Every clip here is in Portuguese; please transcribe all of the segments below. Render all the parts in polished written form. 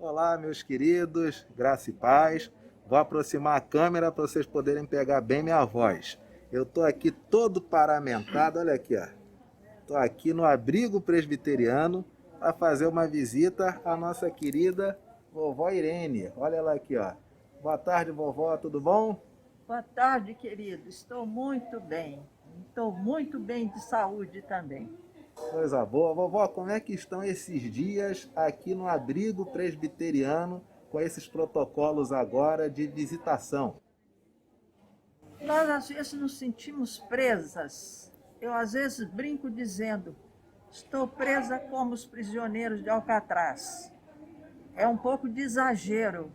Olá, meus queridos, graça e paz. Vou aproximar a câmera para vocês poderem pegar bem minha voz. Eu estou aqui todo paramentado, olha aqui, ó. Estou aqui no abrigo presbiteriano para fazer uma visita à nossa querida vovó Irene. Olha ela aqui, ó. Boa tarde, vovó, tudo bom? Boa tarde, querido. Estou muito bem. Estou muito bem de saúde também. Coisa boa. Vovó, como é que estão esses dias aqui no abrigo presbiteriano com esses protocolos agora de visitação? Nós às vezes nos sentimos presas. Eu às vezes brinco dizendo: estou presa como os prisioneiros de Alcatraz. É um pouco de exagero,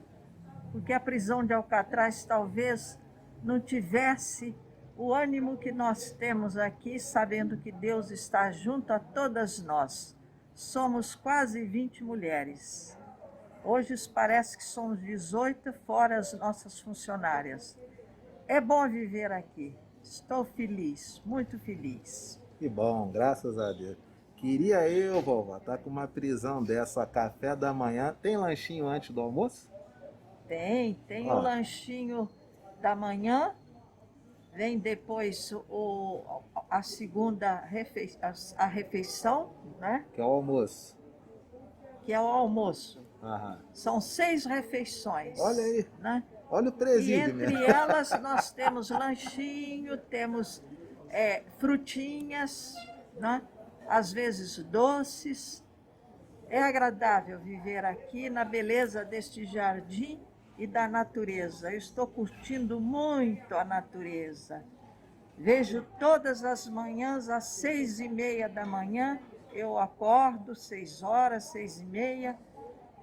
porque a prisão de Alcatraz talvez não tivesse o ânimo que nós temos aqui, sabendo que Deus está junto a todas nós. Somos quase 20 mulheres. Hoje parece que somos 18, fora as nossas funcionárias. É bom viver aqui. Estou feliz, muito feliz. Que bom, graças a Deus. Queria eu, vovó, tá com uma prisão dessa, café da manhã. Tem lanchinho antes do almoço? Tem o Ó, lanchinho da manhã, vem depois a segunda a refeição, né? que é o almoço. Que é o almoço. Aham. São 6 refeições, Olha aí, né? olha o E presídio mesmo. entre elas nós temos lanchinho, temos frutinhas, né? Às vezes doces. É agradável viver aqui na beleza deste jardim e da natureza. Eu estou curtindo muito a natureza. Vejo todas as manhãs às 6h30 da manhã, eu acordo 6 horas, 6h30,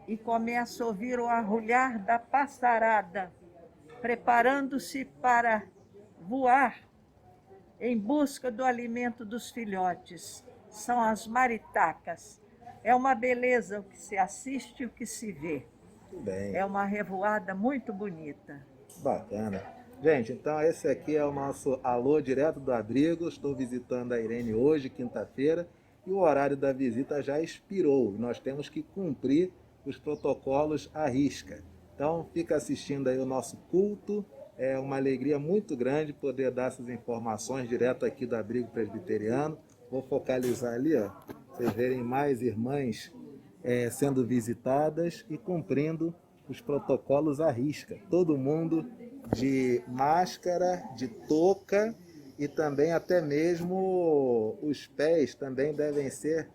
e começo a ouvir o arrulhar da passarada, preparando-se para voar em busca do alimento dos filhotes. São as maritacas. É uma beleza o que se assiste e o que se vê. Tudo bem, É uma revoada muito bonita. bacana. Gente, então esse aqui é o nosso alô direto do abrigo. Estou visitando a Irene hoje, quinta-feira, e o horário da visita já expirou. Nós temos que cumprir os protocolos à risca. Então, fica assistindo aí o nosso culto. É uma alegria muito grande poder dar essas informações direto aqui do abrigo presbiteriano. Vou focalizar ali, ó, vocês verem mais irmãs sendo visitadas e cumprindo os protocolos à risca. Todo mundo de máscara, de touca, e também até mesmo os pés também devem ser,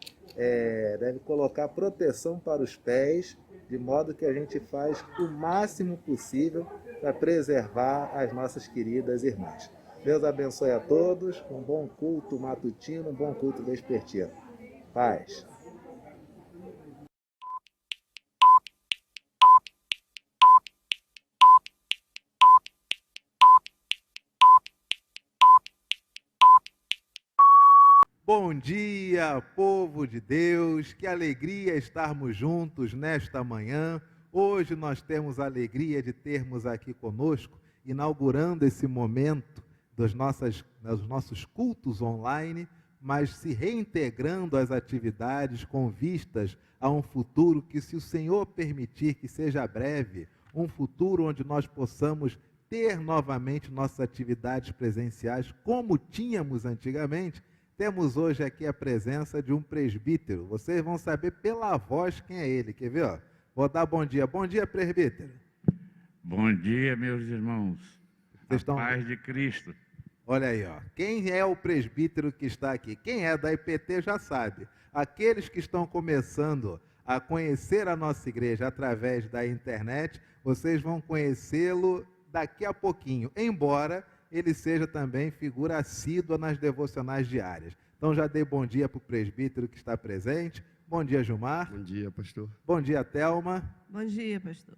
deve colocar proteção para os pés, de modo que a gente faz o máximo possível para preservar as nossas queridas irmãs. Deus abençoe a todos, um bom culto matutino, um bom culto vespertino. Paz. Bom dia, povo de Deus, que alegria estarmos juntos nesta manhã. Hoje nós temos a alegria de termos aqui conosco, inaugurando esse momento dos nossos cultos online, mas se reintegrando às atividades com vistas a um futuro que, se o Senhor permitir que seja breve, um futuro onde nós possamos ter novamente nossas atividades presenciais como tínhamos antigamente. Temos hoje aqui a presença de um presbítero. Vocês vão saber pela voz quem é ele. Quer ver? Ó? Vou dar bom dia. Bom dia, presbítero. Bom dia, meus irmãos. Vocês estão... Paz de Cristo. Olha aí, ó. Quem é o presbítero que está aqui? Quem é da IPT já sabe. Aqueles que estão começando a conhecer a nossa igreja através da internet, vocês vão conhecê-lo daqui a pouquinho, embora ele seja também figura assídua nas devocionais diárias. Então já dei bom dia para o presbítero que está presente. Bom dia, Gilmar. Bom dia, pastor. Bom dia, Thelma. Bom dia, pastor.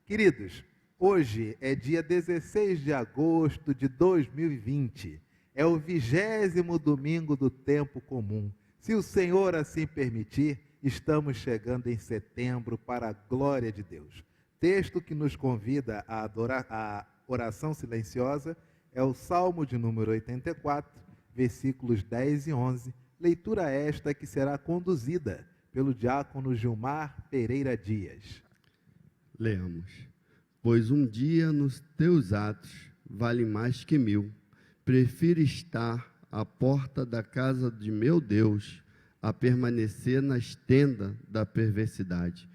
Queridos, hoje é dia 16 de agosto de 2020. É o 20º domingo do tempo comum. Se o Senhor assim permitir, estamos chegando em setembro para a glória de Deus. Texto que nos convida a adorar a oração silenciosa é o Salmo de número 84, versículos 10 e 11, leitura esta que será conduzida pelo diácono Gilmar Pereira Dias. Leamos. Pois um dia nos teus atos vale mais que 1000. Prefiro estar à porta da casa de meu Deus a permanecer nas tendas da perversidade.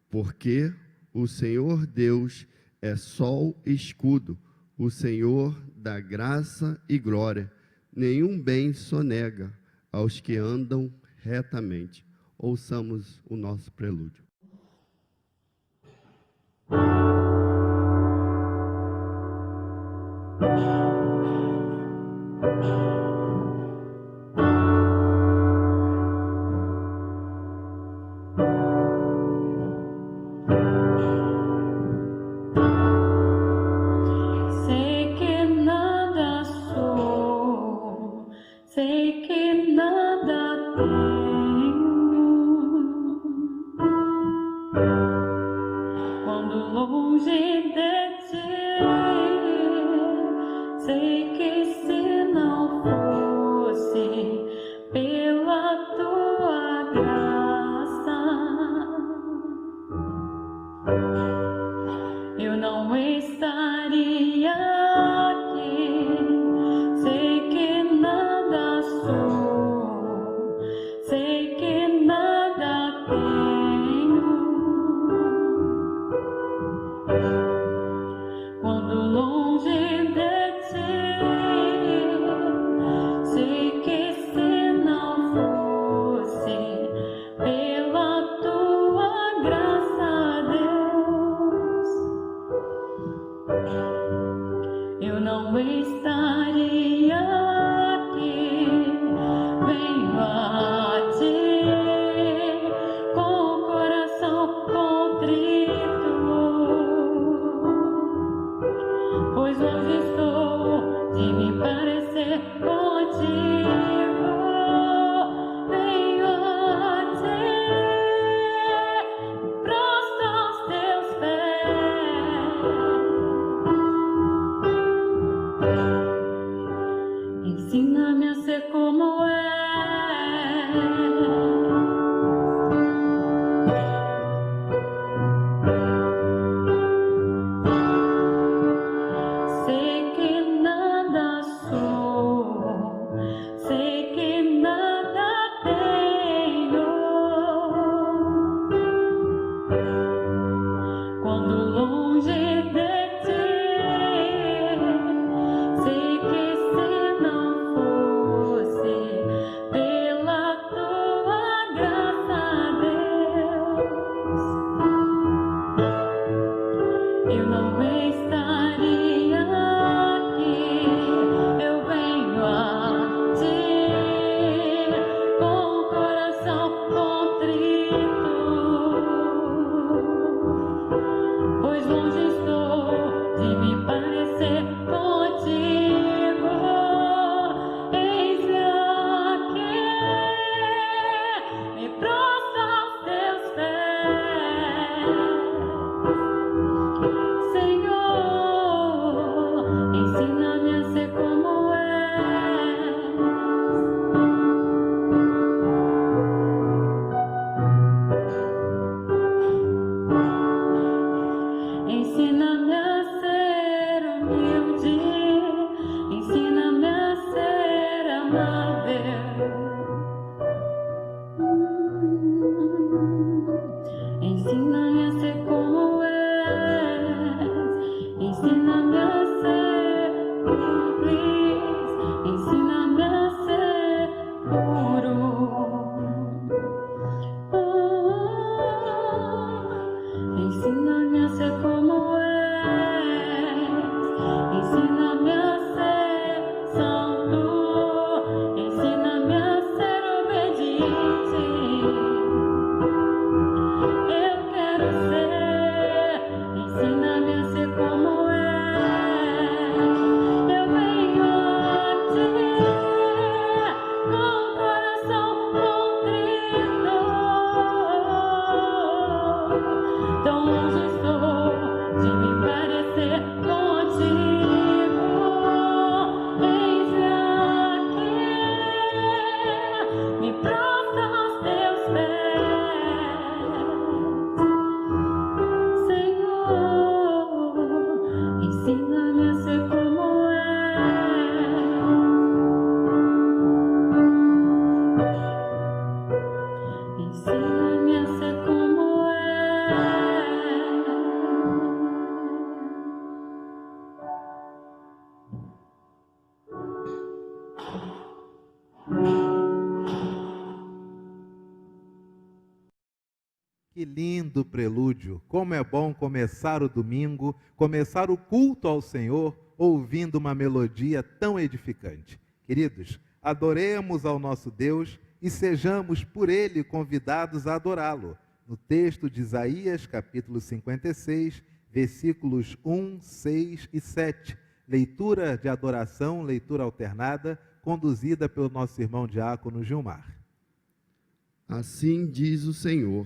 Porque o Senhor Deus é sol e escudo, o Senhor dá graça e glória. Nenhum bem sonega aos que andam retamente. Ouçamos o nosso prelúdio. Sei que nada sou, sei que nada tenho. Quando longe de ti, sei que se não fosse pela tua graça, eu não estaria aqui. Sei que nada sou, sei que nada tenho. Quando longe de ti, sei que se não fosse pela tua graça, Deus, eu não estaria aqui. Venho a ti com o coração contrito, pois longe estou de me parecer contigo. Venho a ti, prostro aos teus pés. Ensina-me a ser como és. Sei que nada sou, sei que nada tenho. Quando longe de ti, sei que se não fosse pela tua graça, Deus, eu não estaria aqui. Eu venho a ti com o coração contrito, pois longe estou de me parecer contigo. Eis aqui, me prostro aos teus pés. Senhor, ensina-me a ser como és. Ensina-me a ser humilde, ensina-me a ser amável. Ensina-me a ser como és, ensina-me a ser simples, ensina-me a ser puro. Ensina-me a ser como és, ensina-me a ser santo, ensina-me a ser obediente. Eu quero ser, ensina-me a ser como és. Eu venho a ti com o coração contrito, tão longe estou de me parecer contigo. Eis aqui, me prostro aos teus pés. Senhor, lindo prelúdio! Como é bom começar o domingo, começar o culto ao Senhor, ouvindo uma melodia tão edificante. Queridos, adoremos ao nosso Deus e sejamos por Ele convidados a adorá-lo. No texto de Isaías, capítulo 56, versículos 1, 6 e 7. Leitura de adoração, leitura alternada, conduzida pelo nosso irmão diácono Gilmar. Assim diz o Senhor: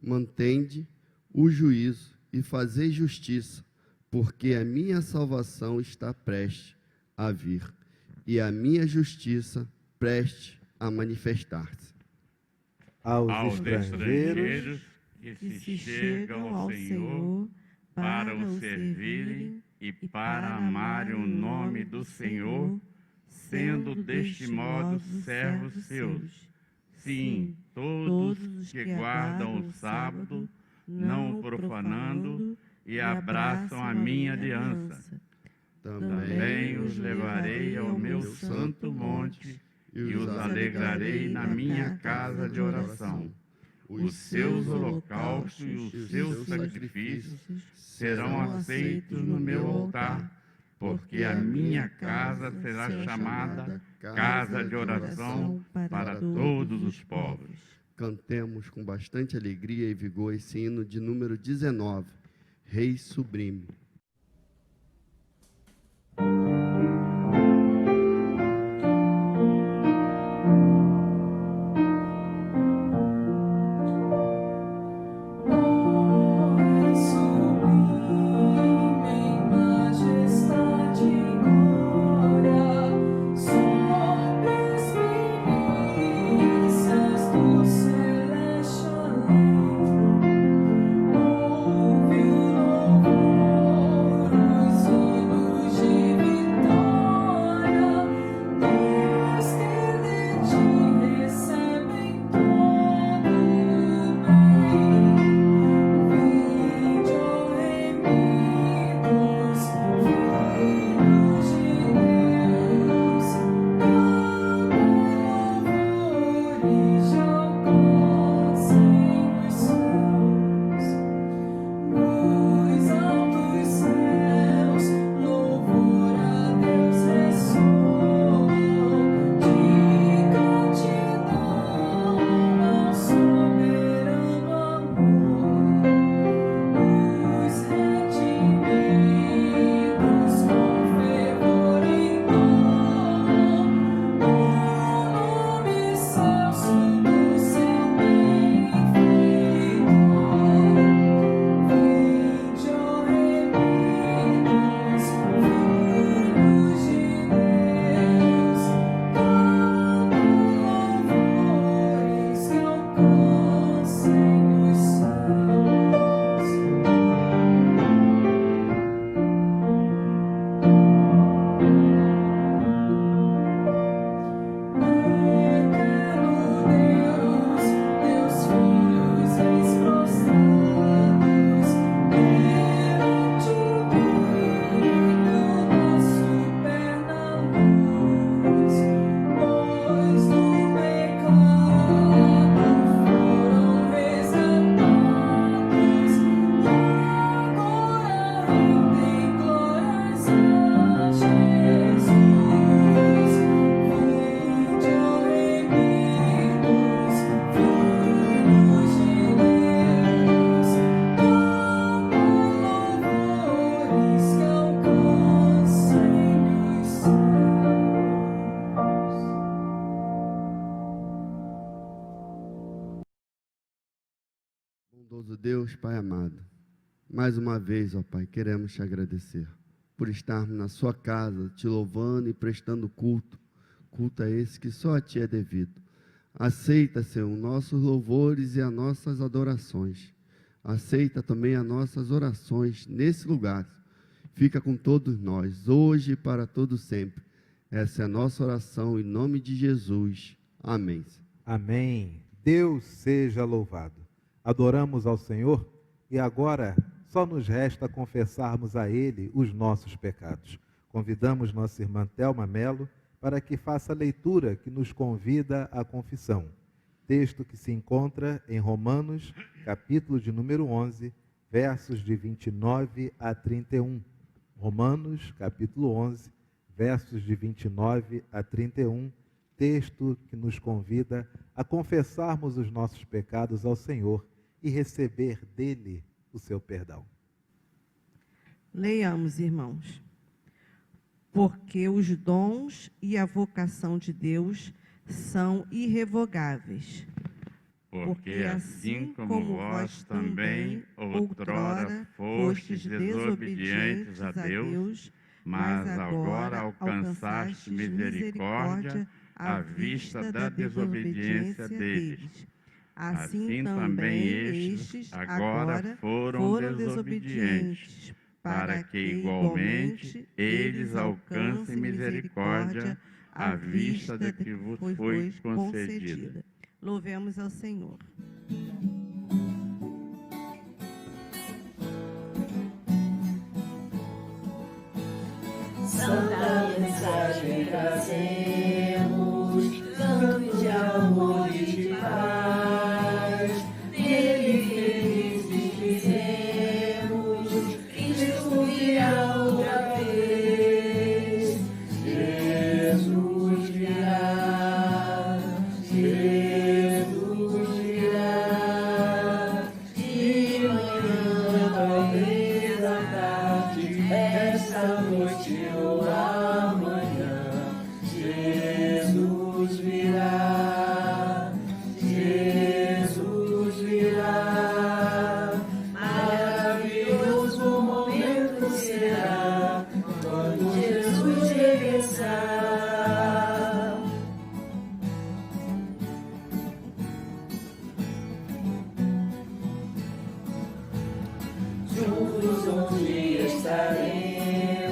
mantende o juízo e fazei justiça, porque a minha salvação está prestes a vir, e a minha justiça prestes a manifestar-se. Aos estrangeiros que se chegam ao Senhor para o servirem e para amarem o nome do Senhor, sendo deste modo servos seus. Sim, todos que guardam o sábado, não o profanando, e abraçam a minha aliança. Também os levarei ao meu santo monte e os alegrarei na minha casa de oração. Os seus holocaustos e os seus sacrifícios serão aceitos no meu altar, porque a minha casa será chamada casa de oração para todos os povos. Cantemos com bastante alegria e vigor esse hino de número 19, Rei Sublime. Bondoso Deus, Pai amado, mais uma vez, ó Pai, queremos te agradecer por estarmos na sua casa, te louvando e prestando culto a esse que só a ti é devido. Aceita, Senhor, nossos louvores e as nossas adorações. Aceita também as nossas orações nesse lugar. Fica com todos nós, hoje e para todo sempre. Essa é a nossa oração, em nome de Jesus. Amém. Amém. Deus seja louvado. Adoramos ao Senhor e agora só nos resta confessarmos a Ele os nossos pecados. Convidamos nossa irmã Thelma Melo para que faça a leitura que nos convida à confissão. texto que se encontra em Romanos, capítulo de número 11, versos de 29 a 31. Romanos, capítulo 11, versos de 29 a 31, texto que nos convida a confessarmos os nossos pecados ao Senhor e receber dele o seu perdão. Leiamos, irmãos. Porque os dons e a vocação de Deus são irrevogáveis. Porque assim como vós também outrora fostes desobedientes a Deus, mas agora alcançaste misericórdia à vista da desobediência deles. Assim também estes agora foram desobedientes, para que igualmente eles alcancem misericórdia à vista da que vos foi concedida. Louvemos ao Senhor. Santa mensagem trazemos, cantos de amor e de paz, nele felizes dizemos, Cristo virá outra vez, Jesus virá, Jesus virá, de manhã, talvez à tarde, esta noite ou amanhã, Jesus virá, Jesus virá. Maravilhoso momento será quando Jesus regressar. Juntos onde estaremos,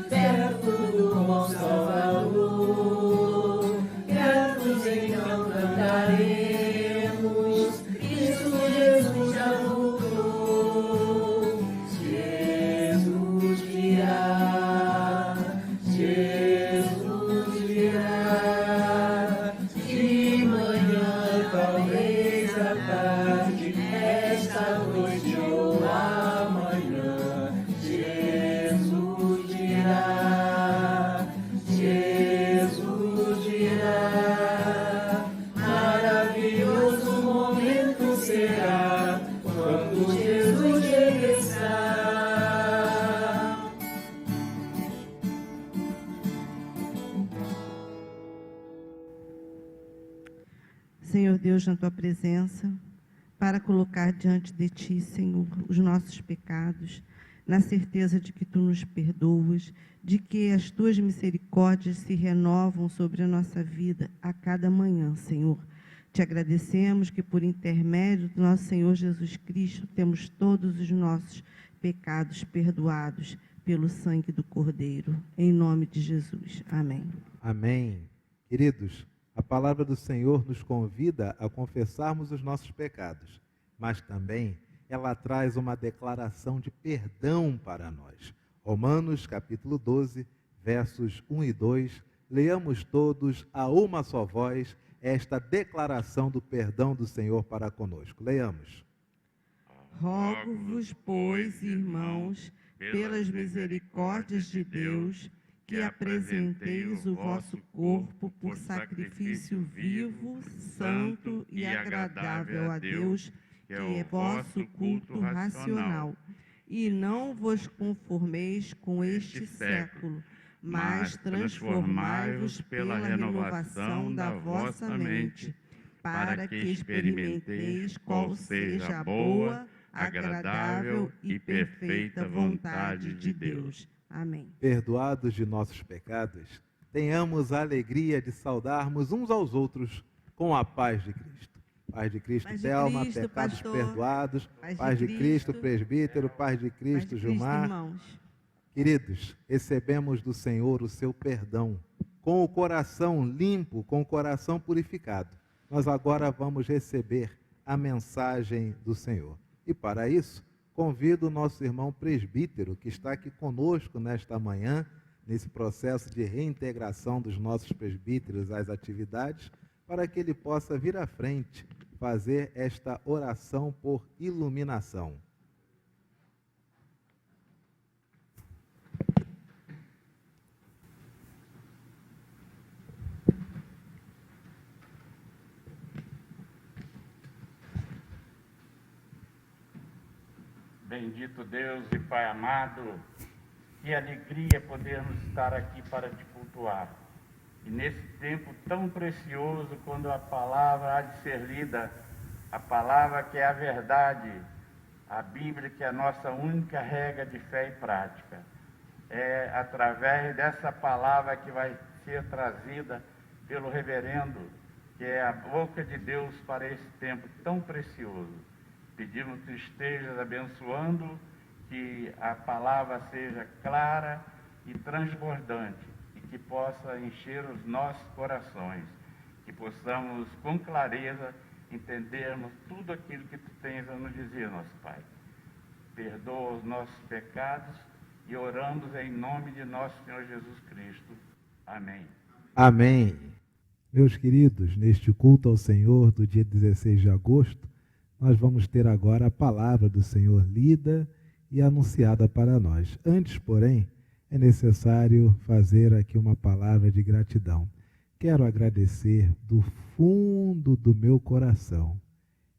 perto do bom Salvador, gratos então cantaremos, Cristo Jesus já voltou. Jesus virá, Jesus virá, de manhã, talvez à tarde, esta noite ou amanhã, Jesus virá, Jesus virá. Maravilhoso momento será quando Jesus regressar. Senhor Deus, na tua presença, para colocar diante de ti, Senhor, os nossos pecados, na certeza de que tu nos perdoas, de que as tuas misericórdias se renovam sobre a nossa vida a cada manhã, Senhor. Te agradecemos que, por intermédio do nosso Senhor Jesus Cristo, temos todos os nossos pecados perdoados pelo sangue do Cordeiro. Em nome de Jesus. Amém. Amém. Queridos, a palavra do Senhor nos convida a confessarmos os nossos pecados, mas também ela traz uma declaração de perdão para nós. Romanos, capítulo 12, versos 1 e 2. Leamos todos a uma só voz esta declaração do perdão do Senhor para conosco. Leiamos. Rogo-vos, pois, irmãos, pelas misericórdias de Deus, que apresenteis o vosso corpo por sacrifício vivo, santo e agradável a Deus, que é vosso culto racional. E não vos conformeis com este século, mas transformai-vos pela renovação da vossa mente, para que experimenteis qual seja a boa, agradável e perfeita vontade de Deus. Amém. Perdoados de nossos pecados, tenhamos a alegria de saudarmos uns aos outros com a paz de Cristo. Paz de Cristo, Thelma, pecados pastor. Perdoados. Paz de Cristo, presbítero. Paz de Cristo, Gilmar. Irmãos. Queridos, recebemos do Senhor o seu perdão, com o coração limpo, com o coração purificado. Nós agora vamos receber a mensagem do Senhor. E para isso, convido o nosso irmão presbítero, que está aqui conosco nesta manhã, nesse processo de reintegração dos nossos presbíteros às atividades, para que ele possa vir à frente fazer esta oração por iluminação. Bendito Deus e Pai amado, que alegria podermos estar aqui para te cultuar. E nesse tempo tão precioso, quando a palavra há de ser lida, a palavra que é a verdade, a Bíblia que é a nossa única regra de fé e prática, é através dessa palavra que vai ser trazida pelo reverendo, que é a boca de Deus para esse tempo tão precioso. Pedimos que estejas abençoando, que a palavra seja clara e transbordante e que possa encher os nossos corações, que possamos com clareza entendermos tudo aquilo que tu tens a nos dizer, nosso Pai. Perdoa os nossos pecados e oramos em nome de nosso Senhor Jesus Cristo. Amém. Amém. Meus queridos, neste culto ao Senhor do dia 16 de agosto, nós vamos ter agora a palavra do Senhor lida e anunciada para nós. Antes, porém, é necessário fazer aqui uma palavra de gratidão. Quero agradecer do fundo do meu coração,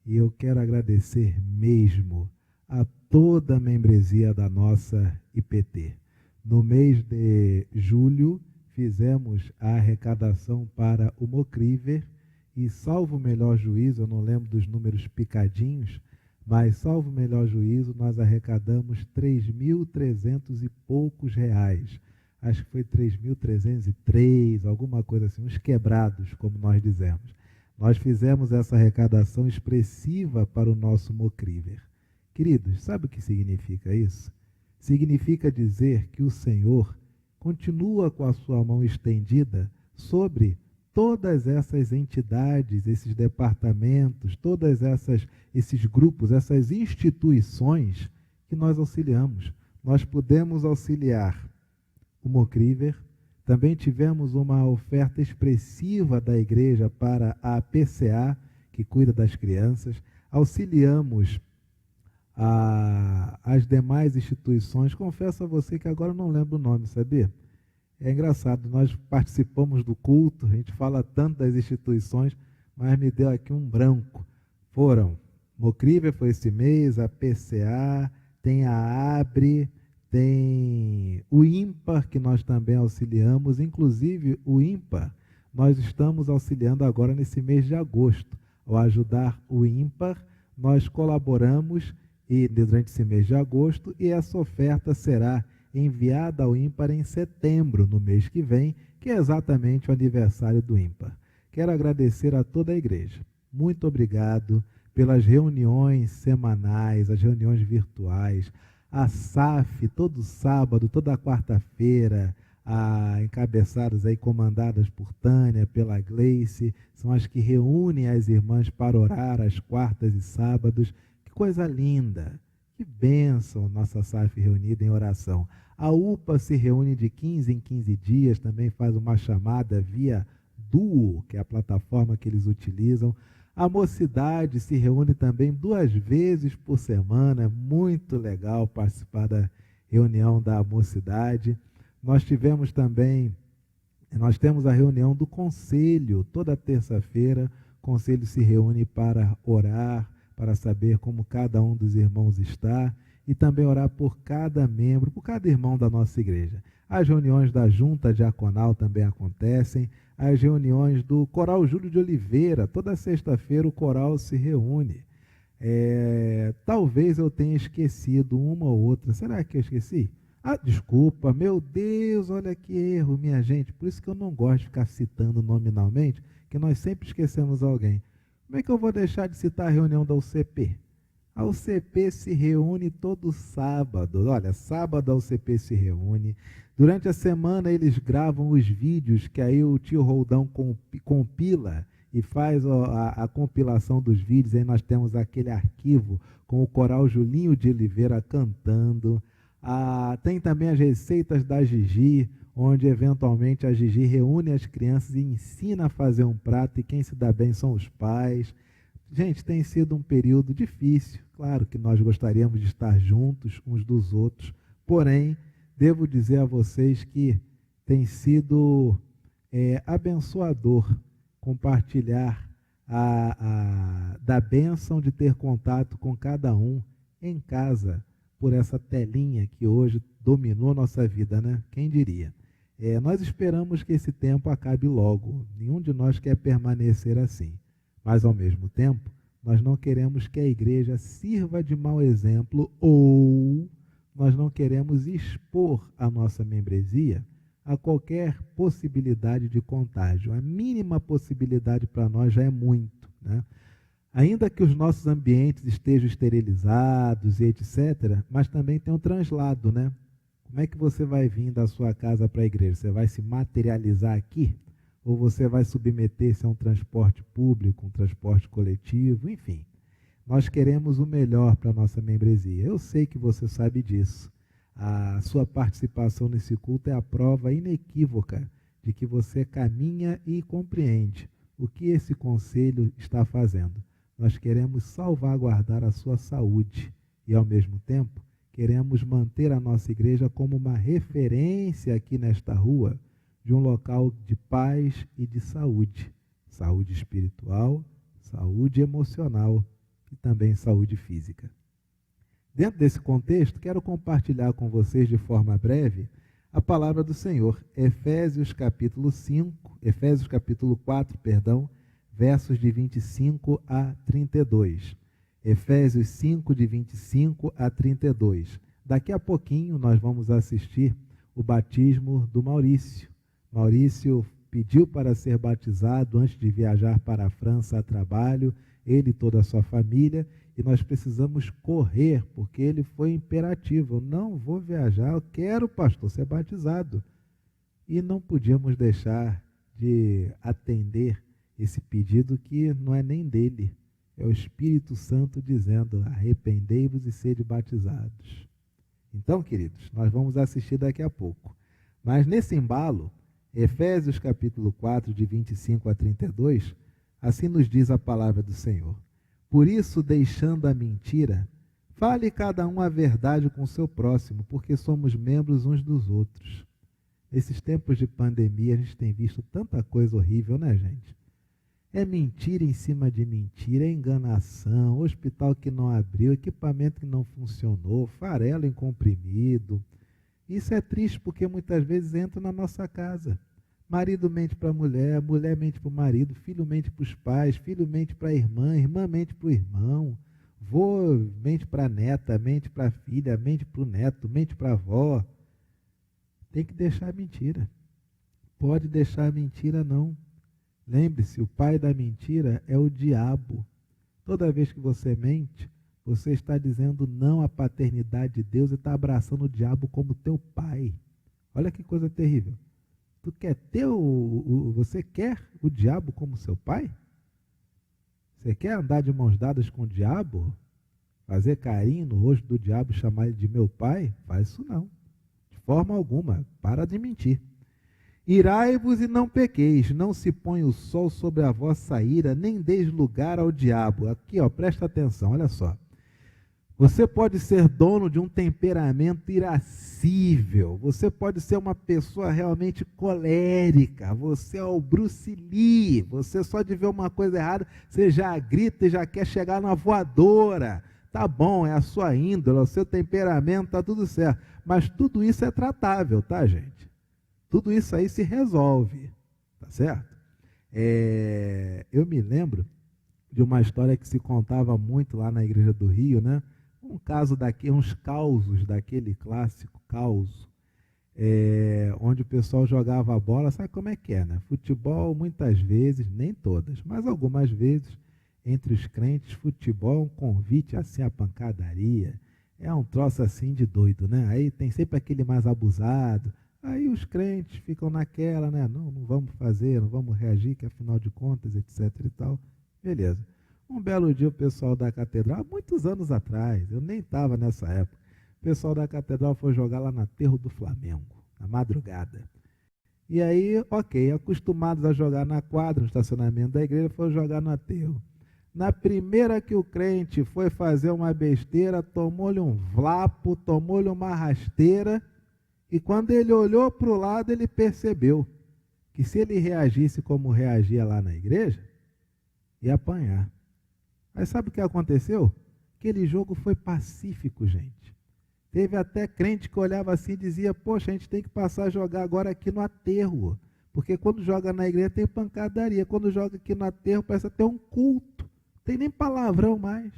e eu quero agradecer mesmo a toda a membresia da nossa IPT. No mês de julho, fizemos a arrecadação para o Mocriver, e salvo o melhor juízo, eu não lembro dos números picadinhos, mas salvo o melhor juízo, nós arrecadamos 3.300 e poucos reais. Acho que foi 3.303, alguma coisa assim, uns quebrados, como nós dizemos. Nós fizemos essa arrecadação expressiva para o nosso Mocriver. Queridos, sabe o que significa isso? Significa dizer que o Senhor continua com a sua mão estendida sobre todas essas entidades, esses departamentos, esses grupos, essas instituições que nós auxiliamos. Nós pudemos auxiliar o Mocriver, também tivemos uma oferta expressiva da igreja para a PCA, que cuida das crianças, auxiliamos as demais instituições. Confesso a você que agora eu não lembro o nome, sabia? É engraçado, nós participamos do culto, a gente fala tanto das instituições, mas me deu aqui um branco. Foram, Mocriver foi esse mês, a PCA, tem a ABRE, tem o IMPAR, que nós também auxiliamos, inclusive o IMPAR, nós estamos auxiliando agora nesse mês de agosto. Ao ajudar o IMPAR, nós colaboramos durante esse mês de agosto, e essa oferta será enviada ao IMPAR em setembro, no mês que vem, que é exatamente o aniversário do IMPAR. Quero agradecer a toda a igreja. Muito obrigado pelas reuniões semanais, as reuniões virtuais, a SAF, todo sábado, toda quarta-feira, encabeçadas aí, comandadas por Tânia, pela Gleice, são as que reúnem as irmãs para orar às quartas e sábados. Que coisa linda! Que bênção, nossa SAF reunida em oração. A UPA se reúne de 15 em 15 dias, também faz uma chamada via Duo, que é a plataforma que eles utilizam. A Mocidade se reúne também 2 vezes por semana, é muito legal participar da reunião da Mocidade. Nós temos a reunião do Conselho, toda terça-feira, o Conselho se reúne para orar, para saber como cada um dos irmãos está, e também orar por cada membro, por cada irmão da nossa igreja. As reuniões da Junta Diaconal também acontecem, as reuniões do Coral Júlio de Oliveira, toda sexta-feira o coral se reúne. Talvez eu tenha esquecido uma ou outra, será que eu esqueci? Desculpa, meu Deus, olha que erro, minha gente, por isso que eu não gosto de ficar citando nominalmente, que nós sempre esquecemos alguém. Como é que eu vou deixar de citar a reunião da UCP? A UCP se reúne todo sábado. Olha, sábado a UCP se reúne. Durante a semana eles gravam os vídeos que aí o tio Roldão compila e faz a compilação dos vídeos. Aí nós temos aquele arquivo com o coral Julinho de Oliveira cantando. Tem também as receitas da Gigi, onde eventualmente a Gigi reúne as crianças e ensina a fazer um prato, e quem se dá bem são os pais. Gente, tem sido um período difícil. Claro que nós gostaríamos de estar juntos uns dos outros, porém, devo dizer a vocês que tem sido abençoador compartilhar da bênção de ter contato com cada um em casa, por essa telinha que hoje dominou nossa vida, né? Quem diria? Nós esperamos que esse tempo acabe logo. Nenhum de nós quer permanecer assim. Mas, ao mesmo tempo, nós não queremos que a igreja sirva de mau exemplo, ou nós não queremos expor a nossa membresia a qualquer possibilidade de contágio. A mínima possibilidade para nós já é muito, né? Ainda que os nossos ambientes estejam esterilizados e etc., mas também tem um translado, né? Como é que você vai vir da sua casa para a igreja? Você vai se materializar aqui? Ou você vai submeter-se a um transporte público, um transporte coletivo, enfim. Nós queremos o melhor para a nossa membresia. Eu sei que você sabe disso. A sua participação nesse culto é a prova inequívoca de que você caminha e compreende o que esse conselho está fazendo. Nós queremos salvaguardar a sua saúde e, ao mesmo tempo, queremos manter a nossa igreja como uma referência aqui nesta rua de um local de paz e de saúde. Saúde espiritual, saúde emocional e também saúde física. Dentro desse contexto, quero compartilhar com vocês de forma breve a palavra do Senhor. Efésios capítulo 4, versos de 25 a 32. Efésios 5, de 25 a 32. Daqui a pouquinho nós vamos assistir o batismo do Maurício. Maurício pediu para ser batizado antes de viajar para a França a trabalho, ele e toda a sua família, e nós precisamos correr, porque ele foi imperativo. Eu não vou viajar, eu quero, pastor, ser batizado. E não podíamos deixar de atender esse pedido que não é nem dele, é o Espírito Santo dizendo: arrependei-vos e sede batizados. Então, queridos, nós vamos assistir daqui a pouco. Mas nesse embalo, Efésios capítulo 4, de 25 a 32, assim nos diz a palavra do Senhor: por isso, deixando a mentira, fale cada um a verdade com o seu próximo, porque somos membros uns dos outros. Nesses tempos de pandemia, a gente tem visto tanta coisa horrível, né, gente? É mentira em cima de mentira, é enganação, hospital que não abriu, equipamento que não funcionou, farelo em comprimido. Isso é triste porque muitas vezes entra na nossa casa. Marido mente para a mulher, mulher mente para o marido, filho mente para os pais, filho mente para a irmã mente para o irmão, vô mente para a neta, mente para a filha, mente para o neto, mente para a avó. Tem que deixar a mentira. Pode deixar a mentira não. Lembre-se, o pai da mentira é o diabo. Toda vez que você mente, você está dizendo não à paternidade de Deus e está abraçando o diabo como teu pai. Olha que coisa terrível. Você quer o diabo como seu pai? Você quer andar de mãos dadas com o diabo? Fazer carinho no rosto do diabo e chamar ele de meu pai? Faz isso não. De forma alguma. Para de mentir. Irai-vos e não pequeis, não se põe o sol sobre a vossa ira, nem deis lugar ao diabo. Aqui, presta atenção, olha só. Você pode ser dono de um temperamento irascível, você pode ser uma pessoa realmente colérica, você é o Bruce Lee, você só de ver uma coisa errada, você já grita e já quer chegar na voadora. Tá bom, é a sua índole, é o seu temperamento, tá tudo certo. Mas tudo isso é tratável, tá, gente? Tudo isso aí se resolve, tá certo? Eu me lembro de uma história que se contava muito lá na Igreja do Rio, né? Uns causos daquele clássico caos, onde o pessoal jogava a bola, sabe como é que é, né? Futebol, muitas vezes, nem todas, mas algumas vezes, entre os crentes, futebol é um convite assim à pancadaria, é um troço assim de doido, né? Aí tem sempre aquele mais abusado. Aí os crentes ficam naquela, né? Não vamos fazer, não vamos reagir, que afinal de contas, etc e tal. Beleza. Um belo dia o pessoal da catedral, há muitos anos atrás, eu nem estava nessa época, o pessoal da catedral foi jogar lá no aterro do Flamengo, na madrugada. E aí, ok, acostumados a jogar na quadra, no estacionamento da igreja, foram jogar no aterro. Na primeira que o crente foi fazer uma besteira, tomou-lhe um vlapo, tomou-lhe uma rasteira, e quando ele olhou para o lado, ele percebeu que se ele reagisse como reagia lá na igreja, ia apanhar. Mas sabe o que aconteceu? Aquele jogo foi pacífico, gente. Teve até crente que olhava assim e dizia, poxa, a gente tem que passar a jogar agora aqui no aterro, porque quando joga na igreja tem pancadaria, quando joga aqui no aterro parece até um culto, não tem nem palavrão mais.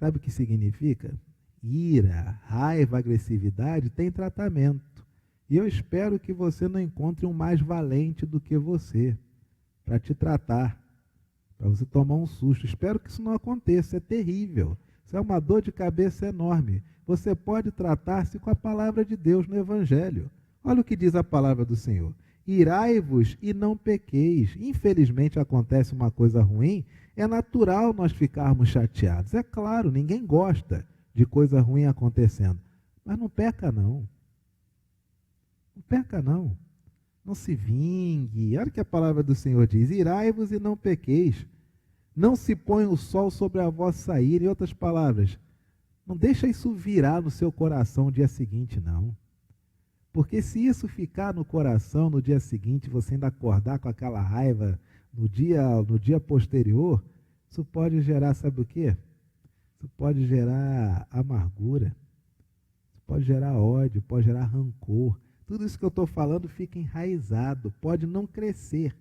Sabe o que significa? Ira, raiva, agressividade tem tratamento. E eu espero que você não encontre um mais valente do que você para te tratar, para você tomar um susto. Espero que isso não aconteça, é terrível. Isso é uma dor de cabeça enorme. Você pode tratar-se com a palavra de Deus no Evangelho. Olha o que diz a palavra do Senhor. Irai-vos e não pequeis. Infelizmente acontece uma coisa ruim, é natural nós ficarmos chateados. É claro, ninguém gosta de coisa ruim acontecendo. Mas não peca não. Não peca não. Não se vingue. Olha o que a palavra do Senhor diz. Irai-vos e não pequeis. Não se põe o sol sobre a vossa ira. Em outras palavras, não deixa isso virar no seu coração no dia seguinte, não. Porque se isso ficar no coração no dia seguinte, você ainda acordar com aquela raiva no dia posterior, isso pode gerar, sabe o quê? Isso pode gerar amargura, isso pode gerar ódio, pode gerar rancor. Tudo isso que eu estou falando fica enraizado, pode não crescer,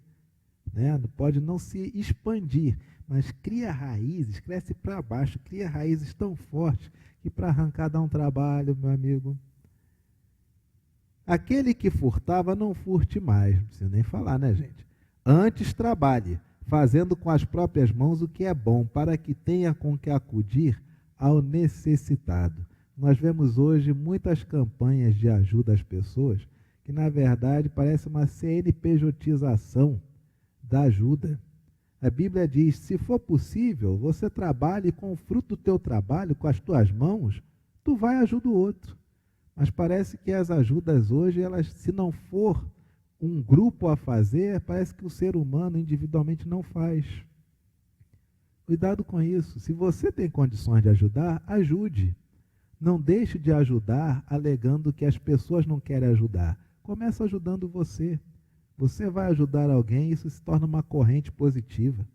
né? Pode não se expandir, mas cria raízes, cresce para baixo, cria raízes tão fortes que para arrancar dá um trabalho, meu amigo. Aquele que furtava, não furte mais, não precisa nem falar, né, gente? Antes trabalhe, fazendo com as próprias mãos o que é bom, para que tenha com que acudir ao necessitado. Nós vemos hoje muitas campanhas de ajuda às pessoas, que na verdade parece uma CNPJização da ajuda. A Bíblia diz, se for possível, você trabalhe com o fruto do teu trabalho, com as tuas mãos, tu vai e ajuda o outro. Mas parece que as ajudas hoje, elas, se não for um grupo a fazer, parece que o ser humano individualmente não faz. Cuidado com isso. Se você tem condições de ajudar, ajude. Não deixe de ajudar alegando que as pessoas não querem ajudar. Comece ajudando você. Você vai ajudar alguém e isso se torna uma corrente positiva.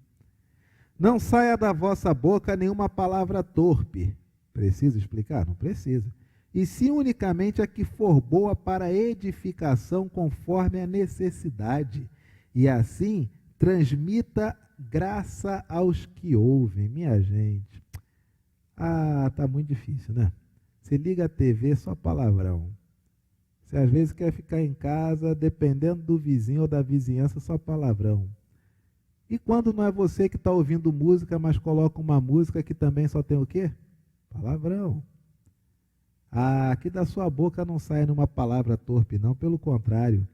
Não saia da vossa boca nenhuma palavra torpe. Precisa explicar? Não precisa. E sim unicamente a que for boa para edificação conforme a necessidade. E assim transmita graça aos que ouvem. Minha gente, tá muito difícil, né? Você liga a TV, só palavrão. Você às vezes quer ficar em casa, dependendo do vizinho ou da vizinhança, só palavrão. E quando não é você que está ouvindo música, mas coloca uma música que também só tem o quê? Palavrão. Aqui da sua boca não sai numa palavra torpe, não. Pelo contrário,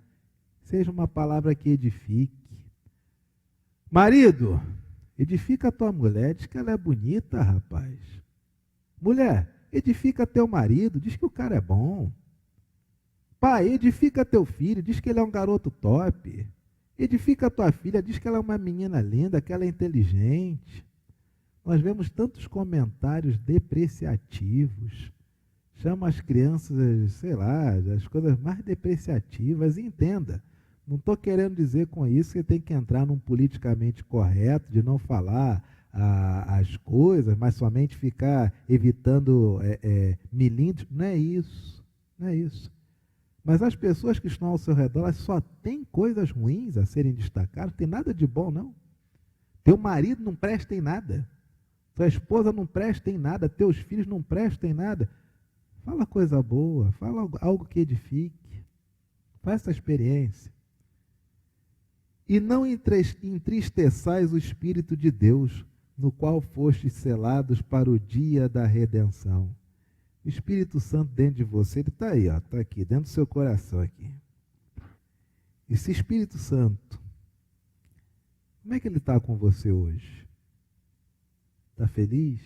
seja uma palavra que edifique. Marido, edifica a tua mulher, diz que ela é bonita, rapaz. Mulher, edifica teu marido, diz que o cara é bom. Pai, edifica teu filho, diz que ele é um garoto top. Edifica a tua filha, diz que ela é uma menina linda, que ela é inteligente. Nós vemos tantos comentários depreciativos. Chama as crianças, sei lá, as coisas mais depreciativas. E entenda, não estou querendo dizer com isso que tem que entrar num politicamente correto, de não falar as coisas, mas somente ficar evitando milímetros. Não é isso, não é isso. Mas as pessoas que estão ao seu redor, elas só têm coisas ruins a serem destacadas, não tem nada de bom, não. Teu marido não presta em nada, tua esposa não presta em nada, teus filhos não prestam em nada. Fala coisa boa, fala algo que edifique, faça essa experiência. E não entristeçais o Espírito de Deus, no qual fostes selados para o dia da redenção. O Espírito Santo dentro de você, ele está aí, está aqui, dentro do seu coração aqui. Esse Espírito Santo, como é que ele está com você hoje? Está feliz?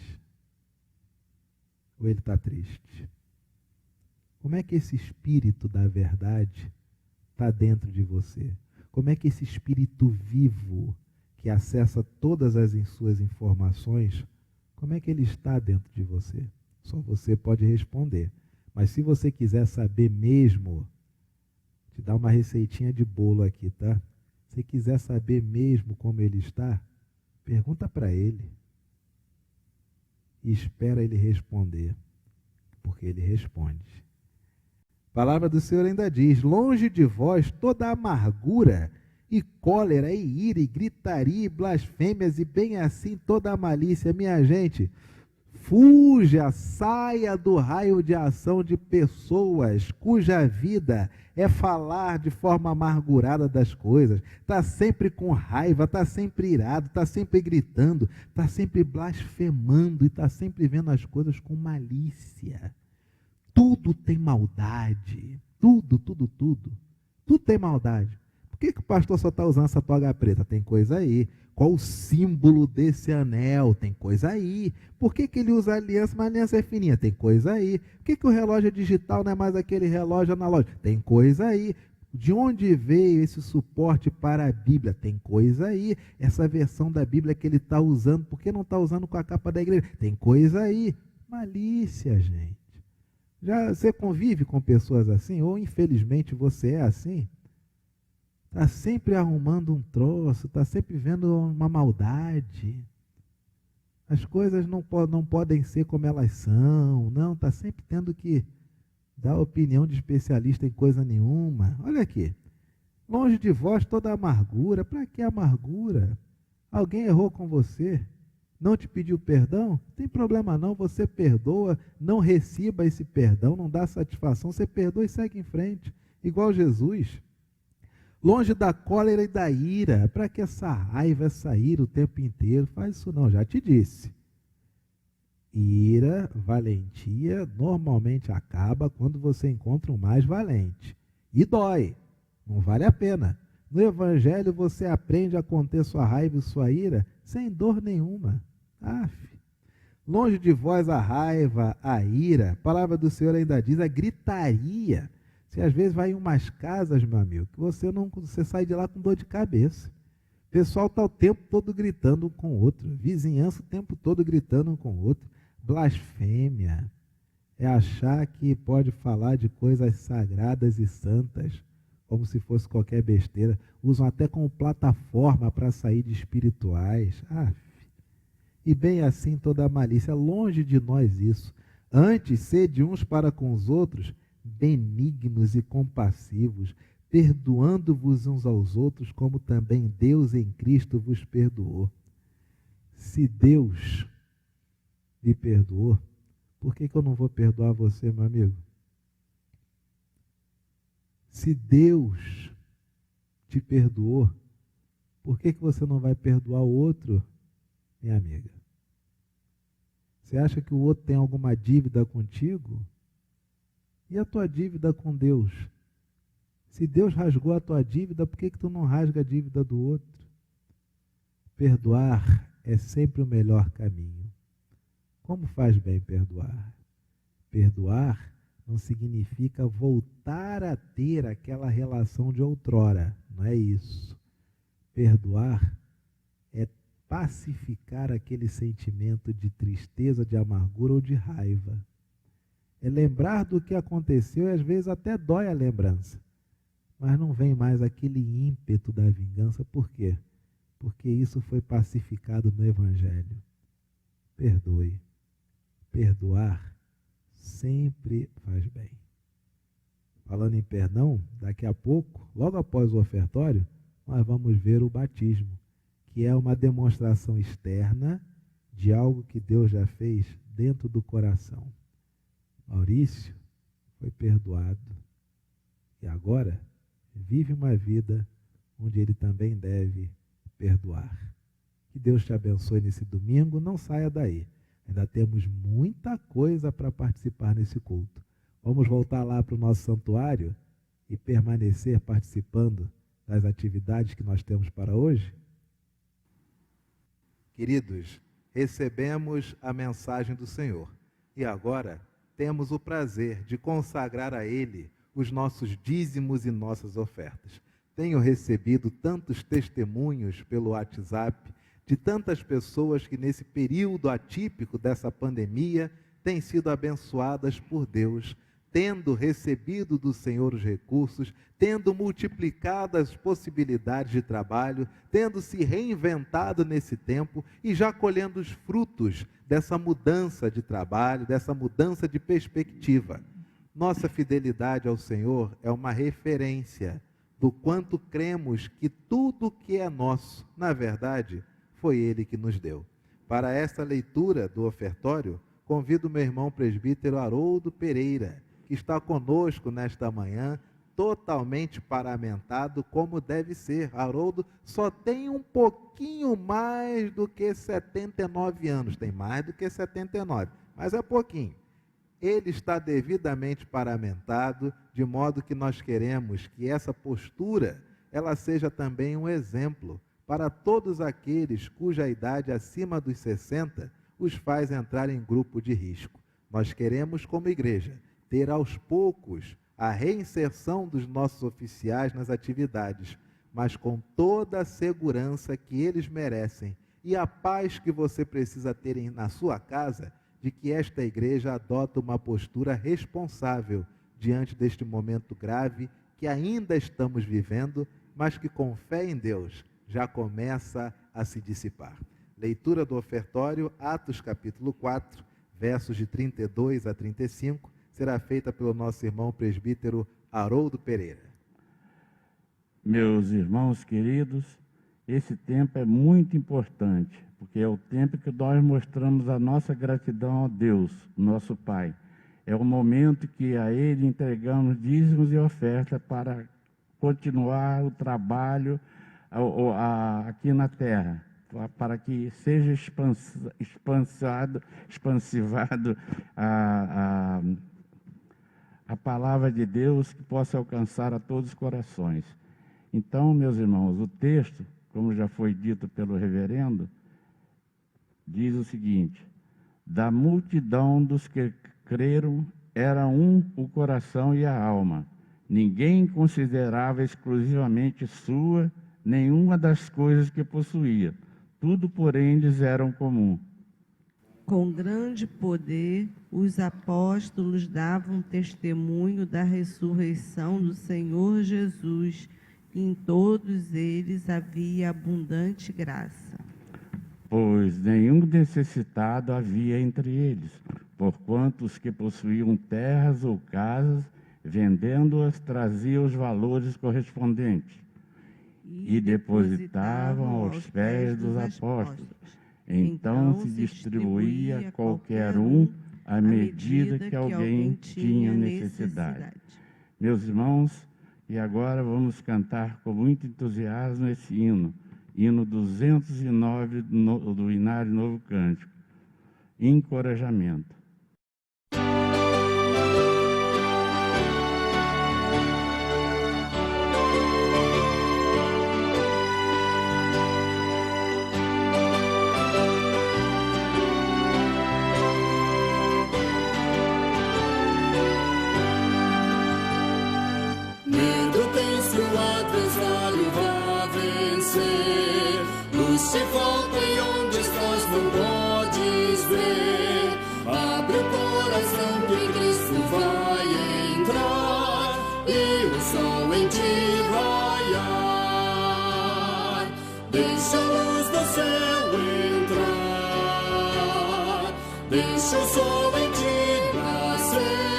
Ou ele está triste? Como é que esse espírito da verdade está dentro de você? Como é que esse espírito vivo, que acessa todas as suas informações, como é que ele está dentro de você? Só você pode responder. Mas se você quiser saber mesmo, te dar uma receitinha de bolo aqui, tá? Se quiser saber mesmo como ele está, pergunta para ele. E espera ele responder, porque ele responde. A palavra do Senhor ainda diz: longe de vós toda amargura, e cólera, e ira, e gritaria, e blasfêmias, e bem assim toda a malícia. Minha gente, fuja, saia do raio de ação de pessoas cuja vida é falar de forma amargurada das coisas, está sempre com raiva, está sempre irado, está sempre gritando, está sempre blasfemando e está sempre vendo as coisas com malícia. Tudo tem maldade, tudo tem maldade. Por que o pastor só está usando essa toga preta? Tem coisa aí. Qual o símbolo desse anel? Tem coisa aí. Por que ele usa aliança, mas a aliança é fininha? Tem coisa aí. Por que o relógio é digital, não é mais aquele relógio analógico? Tem coisa aí. De onde veio esse suporte para a Bíblia? Tem coisa aí. Essa versão da Bíblia que ele está usando, por que não está usando com a capa da igreja? Tem coisa aí. Malícia, gente. Já você convive com pessoas assim? Ou infelizmente você é assim? Está sempre arrumando um troço, está sempre vendo uma maldade. As coisas não podem ser como elas são. Não, está sempre tendo que dar opinião de especialista em coisa nenhuma. Olha aqui. Longe de vós toda amargura. Para que amargura? Alguém errou com você? Não te pediu perdão? Não tem problema não, você perdoa, não receba esse perdão, não dá satisfação, você perdoa e segue em frente. Igual Jesus. Longe da cólera e da ira. Para que essa raiva, essa ira o tempo inteiro? Faz isso não, já te disse. Ira, valentia, normalmente acaba quando você encontra um mais valente. E dói, não vale a pena. No Evangelho você aprende a conter sua raiva e sua ira sem dor nenhuma. Longe de vós a raiva, a ira. A palavra do Senhor ainda diz a gritaria. Você às vezes vai em umas casas, meu amigo, que você sai de lá com dor de cabeça. O pessoal está o tempo todo gritando um com o outro. Vizinhança o tempo todo gritando um com o outro. Blasfêmia é achar que pode falar de coisas sagradas e santas, como se fosse qualquer besteira. Usam até como plataforma para sair de espirituais. E bem assim toda a malícia. Longe de nós isso. Antes, sede uns para com os outros, benignos e compassivos, perdoando-vos uns aos outros, como também Deus em Cristo vos perdoou. Se Deus me perdoou, por que eu não vou perdoar você, meu amigo? Se Deus te perdoou, por que você não vai perdoar o outro, minha amiga? Você acha que o outro tem alguma dívida contigo? E a tua dívida com Deus? Se Deus rasgou a tua dívida, por que tu não rasga a dívida do outro? Perdoar é sempre o melhor caminho. Como faz bem perdoar? Perdoar não significa voltar a ter aquela relação de outrora. Não é isso. Perdoar é pacificar aquele sentimento de tristeza, de amargura ou de raiva. É lembrar do que aconteceu e às vezes até dói a lembrança. Mas não vem mais aquele ímpeto da vingança. Por quê? Porque isso foi pacificado no Evangelho. Perdoe. Perdoar sempre faz bem. Falando em perdão, daqui a pouco, logo após o ofertório, nós vamos ver o batismo, que é uma demonstração externa de algo que Deus já fez dentro do coração. Maurício foi perdoado e agora vive uma vida onde ele também deve perdoar. Que Deus te abençoe nesse domingo, não saia daí. Ainda temos muita coisa para participar nesse culto. Vamos voltar lá para o nosso santuário e permanecer participando das atividades que nós temos para hoje? Queridos, recebemos a mensagem do Senhor. E agora temos o prazer de consagrar a Ele os nossos dízimos e nossas ofertas. Tenho recebido tantos testemunhos pelo WhatsApp de tantas pessoas que nesse período atípico dessa pandemia têm sido abençoadas por Deus, tendo recebido do Senhor os recursos, tendo multiplicado as possibilidades de trabalho, tendo se reinventado nesse tempo e já colhendo os frutos dessa mudança de trabalho, dessa mudança de perspectiva. Nossa fidelidade ao Senhor é uma referência do quanto cremos que tudo que é nosso, na verdade, foi Ele que nos deu. Para esta leitura do ofertório, convido meu irmão presbítero Haroldo Pereira, que está conosco nesta manhã, totalmente paramentado como deve ser. Haroldo só tem um pouquinho mais do que 79 anos, tem mais do que 79, mas é pouquinho. Ele está devidamente paramentado, de modo que nós queremos que essa postura, ela seja também um exemplo para todos aqueles cuja idade acima dos 60 os faz entrar em grupo de risco. Nós queremos, como igreja, ter aos poucos a reinserção dos nossos oficiais nas atividades, mas com toda a segurança que eles merecem e a paz que você precisa ter na sua casa, de que esta igreja adota uma postura responsável diante deste momento grave que ainda estamos vivendo, mas que com fé em Deus já começa a se dissipar. Leitura do ofertório, Atos capítulo 4, versos de 32 a 35, será feita pelo nosso irmão presbítero Haroldo Pereira. Meus irmãos queridos, esse tempo é muito importante, porque é o tempo que nós mostramos a nossa gratidão a Deus, nosso Pai. É o momento que a Ele entregamos dízimos e ofertas para continuar o trabalho aqui na terra, para que seja expansivado a palavra de Deus, que possa alcançar a todos os corações. Então, meus irmãos, o texto, como já foi dito pelo reverendo, diz o seguinte: da multidão dos que creram, era um o coração e a alma. Ninguém considerava exclusivamente sua nenhuma das coisas que possuía. Tudo, porém, lhes era comum. Com grande poder, os apóstolos davam testemunho da ressurreição do Senhor Jesus, e em todos eles havia abundante graça. Pois nenhum necessitado havia entre eles, porquanto os que possuíam terras ou casas, vendendo-as, traziam os valores correspondentes e depositavam aos pés dos apóstolos. Então se distribuía a qualquer um à medida que alguém tinha necessidade. Meus irmãos, e agora vamos cantar com muito entusiasmo esse hino 209 do Inário Novo Cântico, Encorajamento. Se falta e onde estás não podes ver. Abre o coração que Cristo vai entrar e o sol em ti raiar. Deixa a luz do céu entrar, deixa o sol em ti nascer.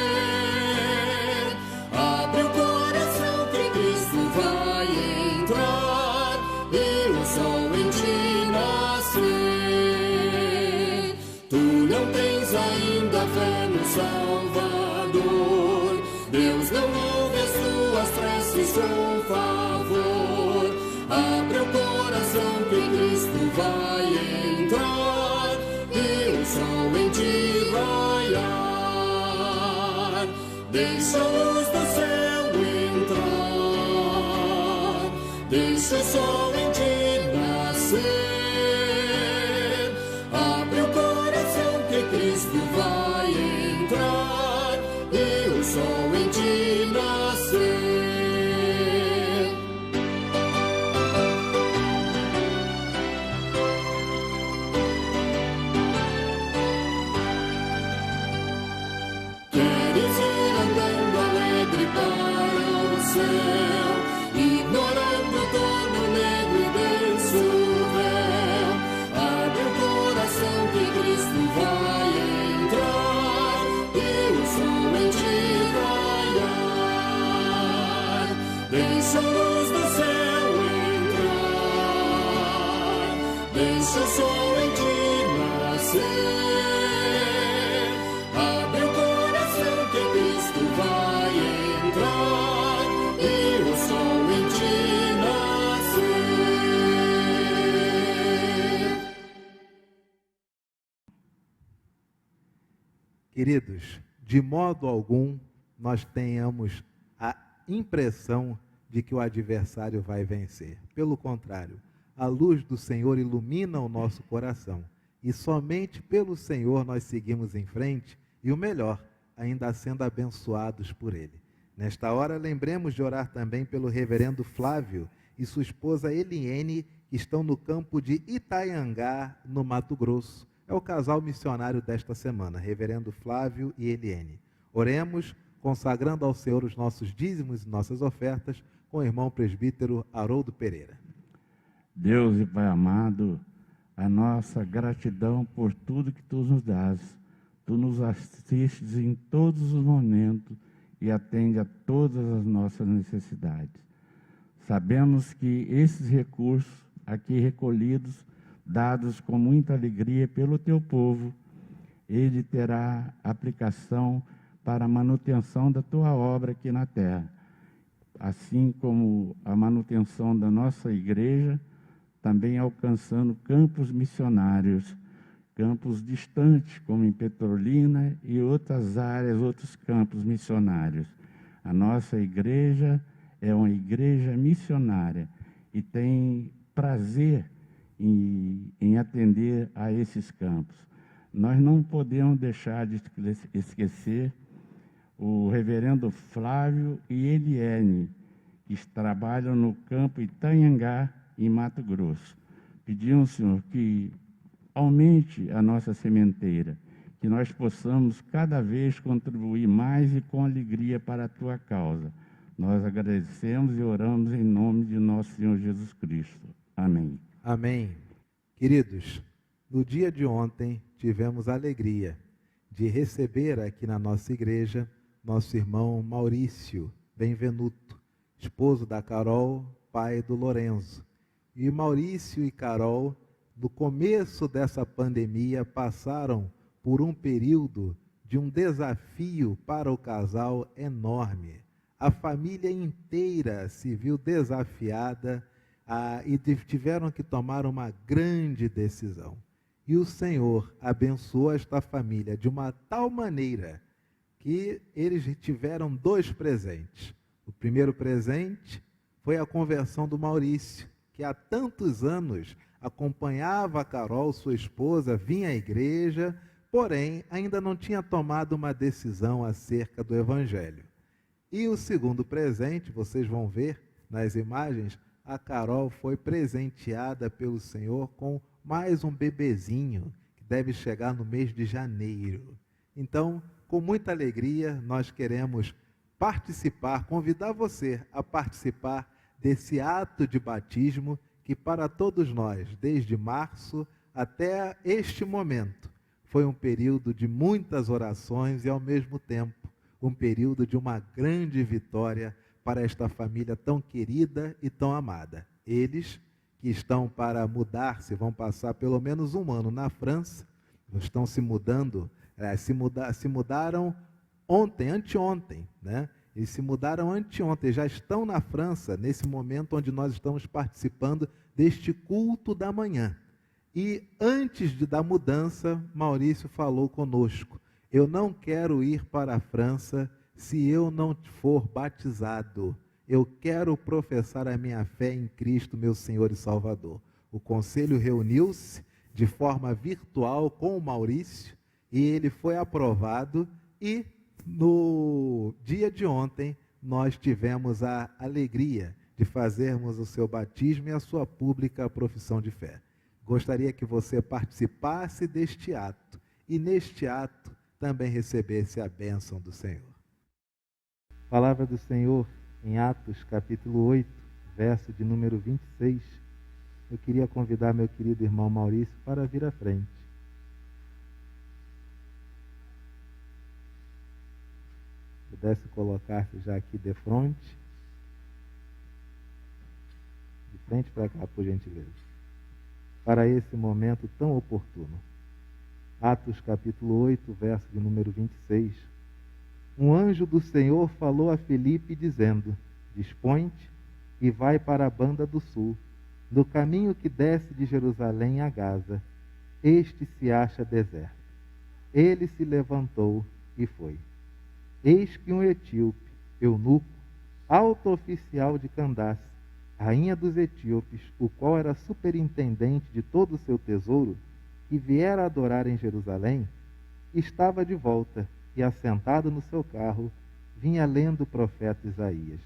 Abre o coração que Cristo vai entrar e o sol em ti nascer. Tu não tens ainda fé no Salvador, Deus não ouve as tuas preces com favor. Abre o coração que Cristo vai entrar e o sol em ti raiar. Deixa a luz do céu entrar, deixa o sol em ti nascer. Abre o coração que Cristo vai entrar sol em ti nascer. Queres ir andando alegre para o céu, ignorando todo o negro e denso véu. Abre o coração que Cristo vai entrar e o sol em ti raiar. Deixa a luz do céu entrar, deixa o sol em ti nascer. Abre o coração que Cristo vai entrar e o sol em ti nascer. Queridos, de modo algum nós tenhamos a impressão de que o adversário vai vencer. Pelo contrário, a luz do Senhor ilumina o nosso coração e somente pelo Senhor nós seguimos em frente e o melhor, ainda sendo abençoados por Ele. Nesta hora, lembremos de orar também pelo reverendo Flávio e sua esposa Eliene, que estão no campo de Itaiangá, no Mato Grosso. É o casal missionário desta semana, reverendo Flávio e Eliene. Oremos, consagrando ao Senhor os nossos dízimos e nossas ofertas, com o irmão presbítero Haroldo Pereira. Deus e Pai amado, a nossa gratidão por tudo que Tu nos dás. Tu nos assistes em todos os momentos e atende a todas as nossas necessidades. Sabemos que esses recursos aqui recolhidos, dados com muita alegria pelo Teu povo, ele terá aplicação para a manutenção da Tua obra aqui na terra, assim como a manutenção da nossa igreja, também alcançando campos missionários, campos distantes, como em Petrolina e outras áreas, outros campos missionários. A nossa igreja é uma igreja missionária e tem prazer em atender a esses campos. Nós não podemos deixar de esquecer o reverendo Flávio e Eliene, que trabalham no campo Itaiangá, em Mato Grosso. Pedimos, Senhor, que aumente a nossa sementeira, que nós possamos cada vez contribuir mais e com alegria para a Tua causa. Nós agradecemos e oramos em nome de nosso Senhor Jesus Cristo. Amém. Amém. Queridos, no dia de ontem tivemos a alegria de receber aqui na nossa igreja nosso irmão Maurício Benvenuto, esposo da Carol, pai do Lorenzo. E Maurício e Carol, no começo dessa pandemia, passaram por um período de um desafio para o casal enorme. A família inteira se viu desafiada e tiveram que tomar uma grande decisão. E o Senhor abençoou esta família de uma tal maneira que eles tiveram 2 presentes. O primeiro presente foi a conversão do Maurício, que há tantos anos acompanhava a Carol, sua esposa, vinha à igreja, porém ainda não tinha tomado uma decisão acerca do Evangelho. E o segundo presente, vocês vão ver nas imagens, a Carol foi presenteada pelo Senhor com mais um bebezinho, que deve chegar no mês de janeiro. Então, com muita alegria, nós queremos participar, convidar você a participar desse ato de batismo que para todos nós, desde março até este momento, foi um período de muitas orações e, ao mesmo tempo, um período de uma grande vitória para esta família tão querida e tão amada. Eles que estão para mudar-se, vão passar pelo menos um ano na França, estão se mudando, se mudaram anteontem, né? Eles se mudaram anteontem, já estão na França, nesse momento onde nós estamos participando deste culto da manhã. E antes da mudança, Maurício falou conosco: eu não quero ir para a França se eu não for batizado. Eu quero professar a minha fé em Cristo, meu Senhor e Salvador. O conselho reuniu-se de forma virtual com o Maurício e ele foi aprovado e No dia de ontem, nós tivemos a alegria de fazermos o seu batismo e a sua pública profissão de fé. Gostaria que você participasse deste ato e neste ato também recebesse a bênção do Senhor. Palavra do Senhor em Atos, capítulo 8, verso de número 26. Eu queria convidar meu querido irmão Maurício para vir à frente. Pudesse colocar-se já aqui de frente. De frente para cá, por gentileza. Para esse momento tão oportuno. Atos capítulo 8, verso de número 26. Um anjo do Senhor falou a Filipe dizendo: dispõe-te e vai para a banda do sul, no caminho que desce de Jerusalém a Gaza. Este se acha deserto. Ele se levantou e foi. Eis que um etíope, eunuco, alto oficial de Candace, rainha dos etíopes, o qual era superintendente de todo o seu tesouro, que viera adorar em Jerusalém, estava de volta e, assentado no seu carro, vinha lendo o profeta Isaías.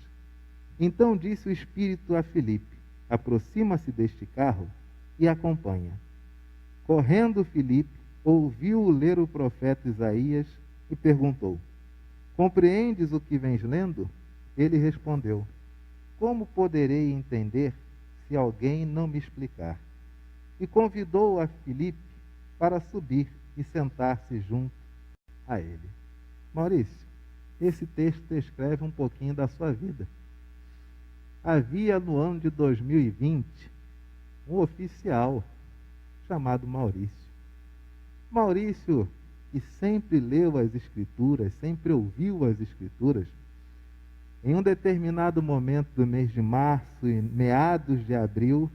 Então disse o Espírito a Filipe: aproxima-se deste carro e acompanha. Correndo Filipe, ouviu-o ler o profeta Isaías e perguntou: compreendes o que vens lendo? Ele respondeu: como poderei entender se alguém não me explicar? E convidou a Filipe para subir e sentar-se junto a ele. Maurício, esse texto descreve um pouquinho da sua vida. Havia no ano de 2020 um oficial chamado Maurício. Maurício, que sempre leu as Escrituras, sempre ouviu as Escrituras, em um determinado momento do mês de março e meados de abril,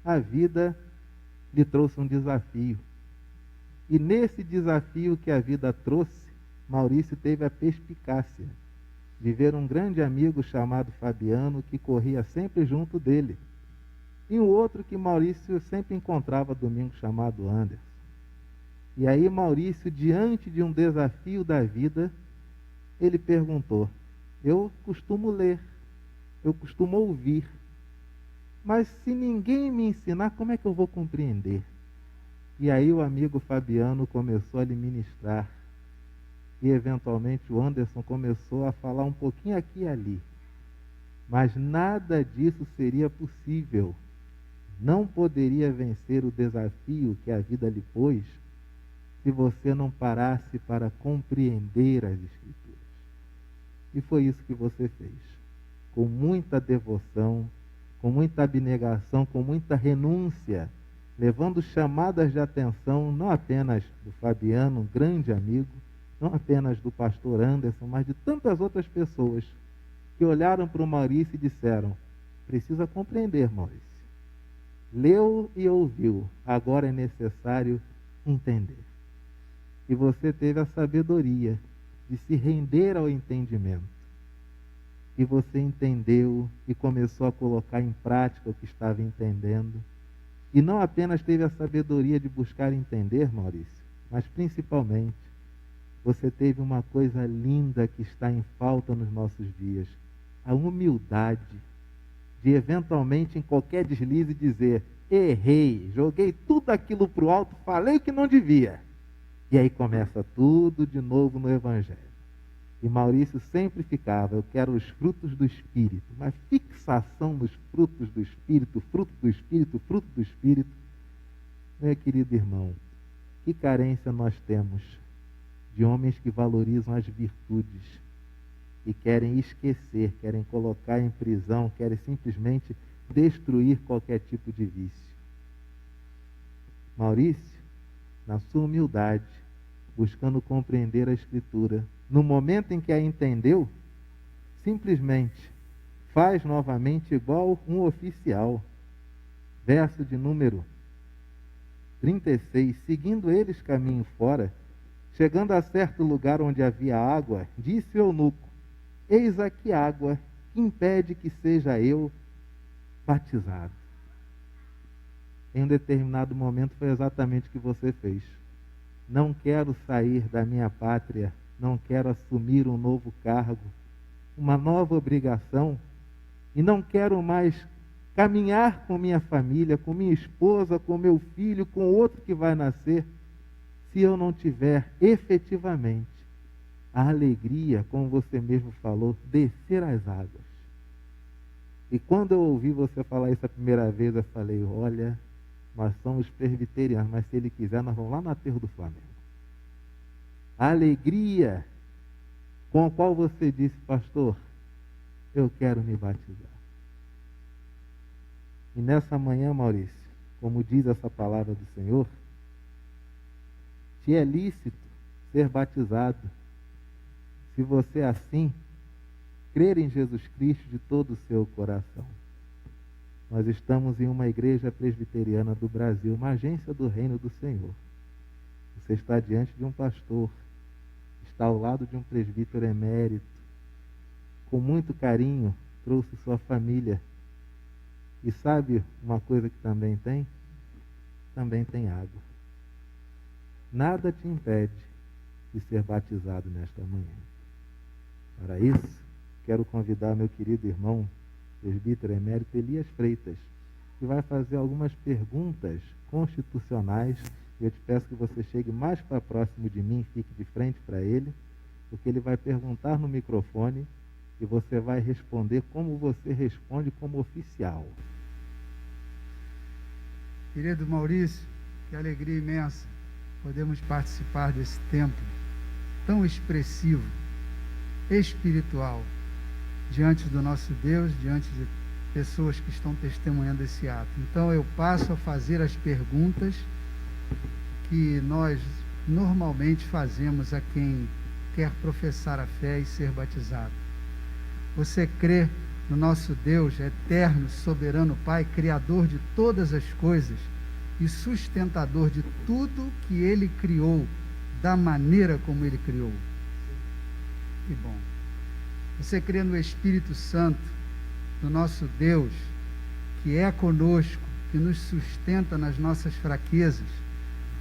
a vida lhe trouxe um desafio. E nesse desafio que a vida trouxe, Maurício teve a perspicácia de ver um grande amigo chamado Fabiano, que corria sempre junto dele, e um outro que Maurício sempre encontrava domingo, chamado Anderson. E aí Maurício, diante de um desafio da vida, ele perguntou: eu costumo ler, eu costumo ouvir, mas se ninguém me ensinar, como é que eu vou compreender? E aí o amigo Fabiano começou a lhe ministrar, e eventualmente o Anderson começou a falar um pouquinho aqui e ali. Mas nada disso seria possível. Não poderia vencer o desafio que a vida lhe pôs se você não parasse para compreender as Escrituras. E foi isso que você fez. Com muita devoção, com muita abnegação, com muita renúncia, levando chamadas de atenção, não apenas do Fabiano, um grande amigo, não apenas do pastor Anderson, mas de tantas outras pessoas que olharam para o Maurício e disseram: precisa compreender, Maurício. Leu e ouviu, agora é necessário entender. E você teve a sabedoria de se render ao entendimento. E você entendeu e começou a colocar em prática o que estava entendendo. E não apenas teve a sabedoria de buscar entender, Maurício, mas principalmente você teve uma coisa linda que está em falta nos nossos dias: a humildade de eventualmente em qualquer deslize dizer: errei, joguei tudo aquilo para o alto, falei o que não devia. E aí começa tudo de novo no Evangelho. E Maurício sempre ficava: eu quero os frutos do Espírito, uma fixação nos frutos do Espírito, fruto do Espírito, fruto do Espírito. Meu querido irmão, que carência nós temos de homens que valorizam as virtudes e querem esquecer, querem colocar em prisão, querem simplesmente destruir qualquer tipo de vício. Maurício, na sua humildade, buscando compreender a Escritura, no momento em que a entendeu, simplesmente faz novamente igual um oficial. Verso de número 36. Seguindo eles caminho fora, chegando a certo lugar onde havia água, disse o eunuco: eis aqui água, que impede que seja eu batizado. Em um determinado momento foi exatamente o que você fez. Não quero sair da minha pátria não quero assumir um novo cargo, uma nova obrigação, e não quero mais caminhar com minha família, com minha esposa, com meu filho, com outro que vai nascer, se eu não tiver efetivamente a alegria, como você mesmo falou, descer as águas. E quando eu ouvi você falar isso a primeira vez, eu falei, olha, nós somos presbiterianos, mas se ele quiser, nós vamos lá no aterro do Flamengo. A alegria com a qual você disse, pastor, eu quero me batizar. E nessa manhã, Maurício, como diz essa palavra do Senhor, te é lícito ser batizado, se você assim crer em Jesus Cristo de todo o seu coração. Nós estamos em uma igreja presbiteriana do Brasil, uma agência do reino do Senhor. Você está diante de um pastor, está ao lado de um presbítero emérito, com muito carinho, trouxe sua família. E sabe uma coisa que também tem? Também tem água. Nada te impede de ser batizado nesta manhã. Para isso, quero convidar meu querido irmão, presbítero emérito Elias Freitas, que vai fazer algumas perguntas constitucionais. Eu te peço que você chegue mais para próximo de mim, fique de frente para ele, porque ele vai perguntar no microfone e você vai responder como você responde como oficial. Querido Maurício, que alegria imensa podemos participar desse tempo tão expressivo, espiritual, diante do nosso Deus, diante de pessoas que estão testemunhando esse ato. Então eu passo a fazer as perguntas que nós normalmente fazemos a quem quer professar a fé e ser batizado. Você crê no nosso Deus eterno, soberano Pai, criador de todas as coisas e sustentador de tudo que Ele criou, da maneira como Ele criou? Que bom. Você crê no Espírito Santo, do nosso Deus, que é conosco, que nos sustenta nas nossas fraquezas,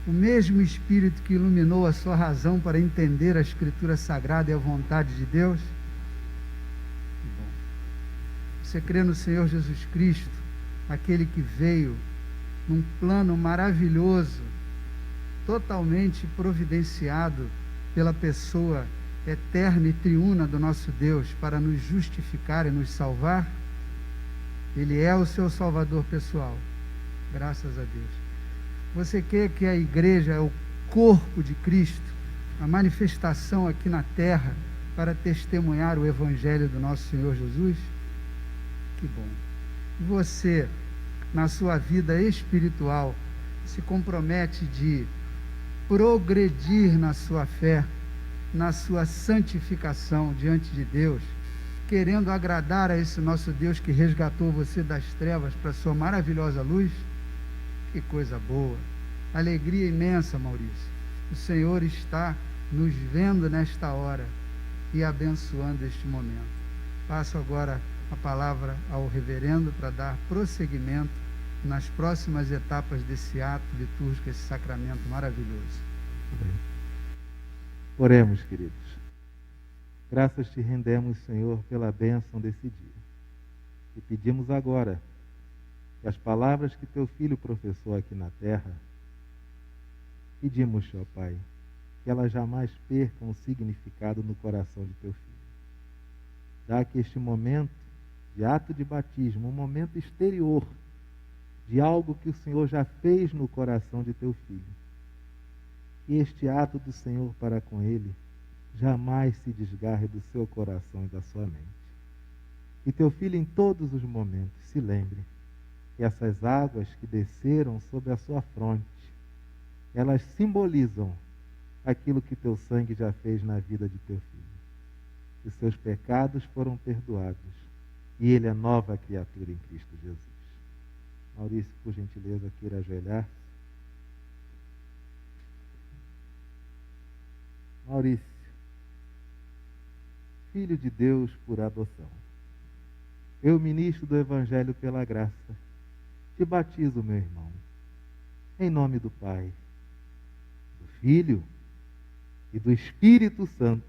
o mesmo Espírito que iluminou a sua razão para entender a Escritura Sagrada e a vontade de Deus? Que bom. Você crê no Senhor Jesus Cristo, aquele que veio num plano maravilhoso, totalmente providenciado pela pessoa eterna e triuna do nosso Deus para nos justificar e nos salvar? Ele é o seu Salvador pessoal, graças a Deus. Você crê que a igreja é o corpo de Cristo, a manifestação aqui na terra para testemunhar o Evangelho do nosso Senhor Jesus? Que bom. Você, na sua vida espiritual, se compromete de progredir na sua fé, na sua santificação diante de Deus, querendo agradar a esse nosso Deus que resgatou você das trevas para a sua maravilhosa luz? Que coisa boa, alegria imensa, Maurício. O Senhor está nos vendo nesta hora e abençoando este momento. Passo agora a palavra ao reverendo para dar prosseguimento nas próximas etapas desse ato litúrgico, esse sacramento maravilhoso. Oremos, queridos. Graças te rendemos, Senhor, pela bênção desse dia. E pedimos agora que as palavras que teu Filho professou aqui na terra, pedimos, ó Pai, que elas jamais percam o significado no coração de teu Filho. Dá que este momento de ato de batismo, um momento exterior de algo que o Senhor já fez no coração de teu Filho, e este ato do Senhor para com ele jamais se desgarre do seu coração e da sua mente. E teu Filho em todos os momentos se lembre que essas águas que desceram sobre a sua fronte, elas simbolizam aquilo que teu sangue já fez na vida de teu Filho. Os seus pecados foram perdoados e ele é nova criatura em Cristo Jesus. Maurício, por gentileza, queira ajoelhar. Maurício, filho de Deus por adoção, eu, ministro do Evangelho pela graça, te batizo, meu irmão, em nome do Pai, do Filho e do Espírito Santo,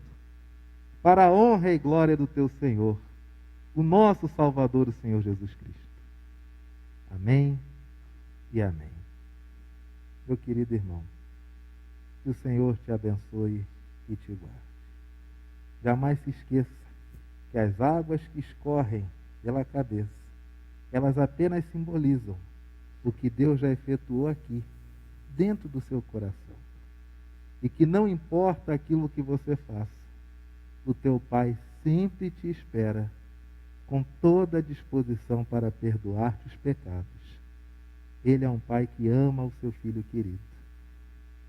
para a honra e glória do teu Senhor, o nosso Salvador, o Senhor Jesus Cristo. Amém e amém. Meu querido irmão, que o Senhor te abençoe e te guarde. Jamais se esqueça que as águas que escorrem pela cabeça, elas apenas simbolizam o que Deus já efetuou aqui, dentro do seu coração. E que não importa aquilo que você faça, o teu Pai sempre te espera com toda a disposição para perdoar-te os pecados. Ele é um Pai que ama o seu filho querido.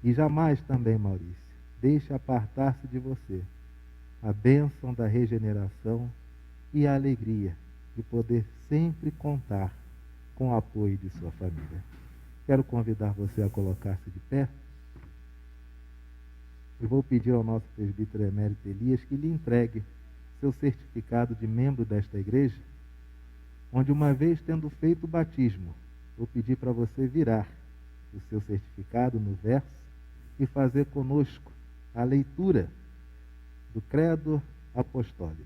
E jamais também, Maurício, deixe apartar-se de você a bênção da regeneração e a alegria de poder sempre contar com o apoio de sua família. Quero convidar você a colocar-se de pé. Eu vou pedir ao nosso presbítero emérito Elias que lhe entregue seu certificado de membro desta igreja, onde, uma vez tendo feito o batismo, vou pedir para você virar o seu certificado no verso e fazer conosco a leitura do Credo Apostólico.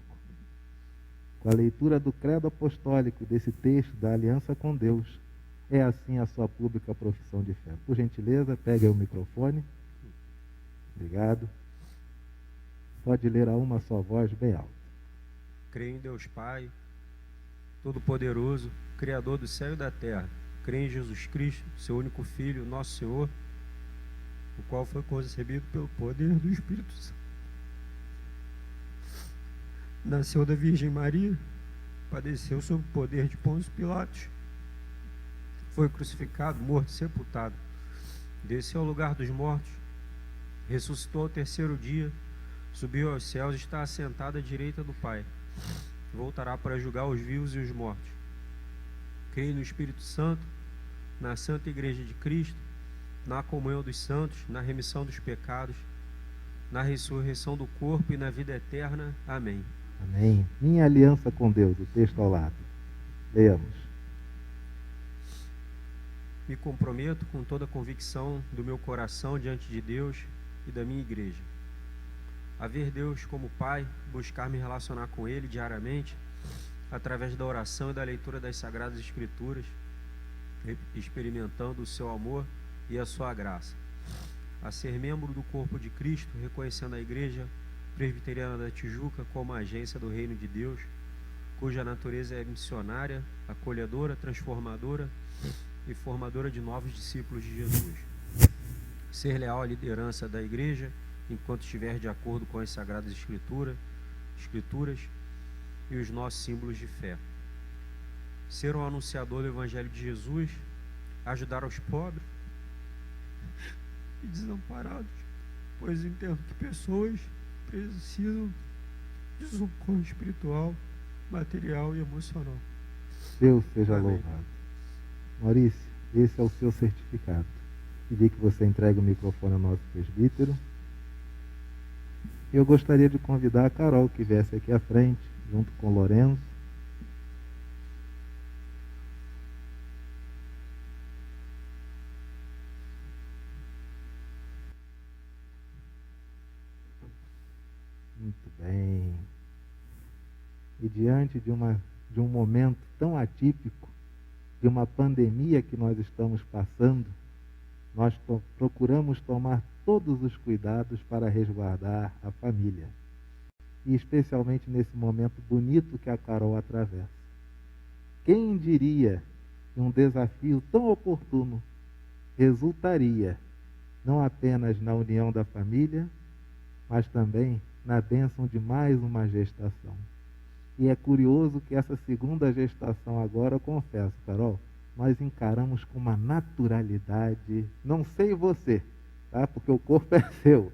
Com a leitura do Credo Apostólico, desse texto da aliança com Deus, é assim a sua pública profissão de fé. Por gentileza, pegue aí o microfone. Obrigado. Pode ler a uma só voz, bem alta. Creio em Deus Pai, Todo-Poderoso, Criador do céu e da terra. Creio em Jesus Cristo, seu único Filho, nosso Senhor, o qual foi concebido pelo poder do Espírito Santo. Nasceu da Virgem Maria, padeceu sob o poder de Pôncio Pilatos, foi crucificado, morto e sepultado, desceu ao lugar dos mortos, ressuscitou ao terceiro dia, subiu aos céus e está assentado à direita do Pai. Voltará para julgar os vivos e os mortos. Creio no Espírito Santo, na Santa Igreja de Cristo, na comunhão dos santos, na remissão dos pecados, na ressurreição do corpo e na vida eterna. Amém. Amém. Minha aliança com Deus, o texto ao lado. Leamos. Me comprometo com toda a convicção do meu coração diante de Deus e da minha igreja a ver Deus como Pai, buscar me relacionar com Ele diariamente, através da oração e da leitura das Sagradas Escrituras, experimentando o seu amor e a sua graça, a ser membro do corpo de Cristo, reconhecendo a Igreja Presbiteriana da Tijuca como agência do Reino de Deus, cuja natureza é missionária, acolhedora, transformadora e formadora de novos discípulos de Jesus. Ser leal à liderança da Igreja, enquanto estiver de acordo com as Sagradas Escrituras e os nossos símbolos de fé. Ser um anunciador do Evangelho de Jesus, ajudar os pobres e desamparados, pois entendo que pessoas precisam de socorro espiritual, material e emocional. Deus seja Amém. louvado. Maurício, esse é o seu certificado. Pedi que você entregue o microfone ao nosso presbítero. Eu gostaria de convidar a Carol que viesse aqui à frente, junto com o Lourenço. Muito bem. E diante de um momento tão atípico, de uma pandemia que nós estamos passando, nós procuramos tomar todos os cuidados para resguardar a família. E especialmente nesse momento bonito que a Carol atravessa. Quem diria que um desafio tão oportuno resultaria não apenas na união da família, mas também na bênção de mais uma gestação. E é curioso que essa segunda gestação agora, eu confesso, Carol, nós encaramos com uma naturalidade, não sei você, tá? Porque o corpo é seu,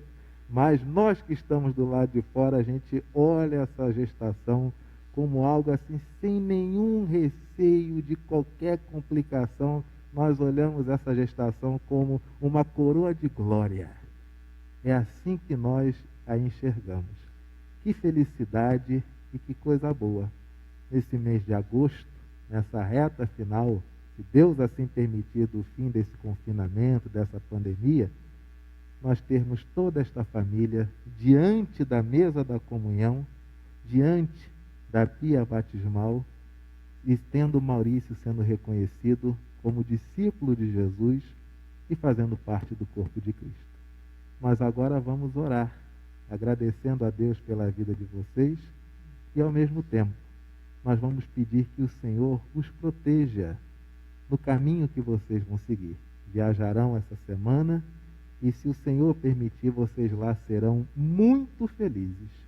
mas nós que estamos do lado de fora, a gente olha essa gestação como algo assim, sem nenhum receio de qualquer complicação. Nós olhamos essa gestação como uma coroa de glória. É assim que nós a enxergamos. Que felicidade e que coisa boa. Nesse mês de agosto, nessa reta final, se Deus assim permitir, do fim desse confinamento, dessa pandemia, nós termos toda esta família diante da mesa da comunhão, diante da pia batismal, e tendo Maurício sendo reconhecido como discípulo de Jesus e fazendo parte do corpo de Cristo. Nós agora vamos orar, agradecendo a Deus pela vida de vocês e, ao mesmo tempo, nós vamos pedir que o Senhor os proteja no caminho que vocês vão seguir. Viajarão essa semana e, se o Senhor permitir, vocês lá serão muito felizes.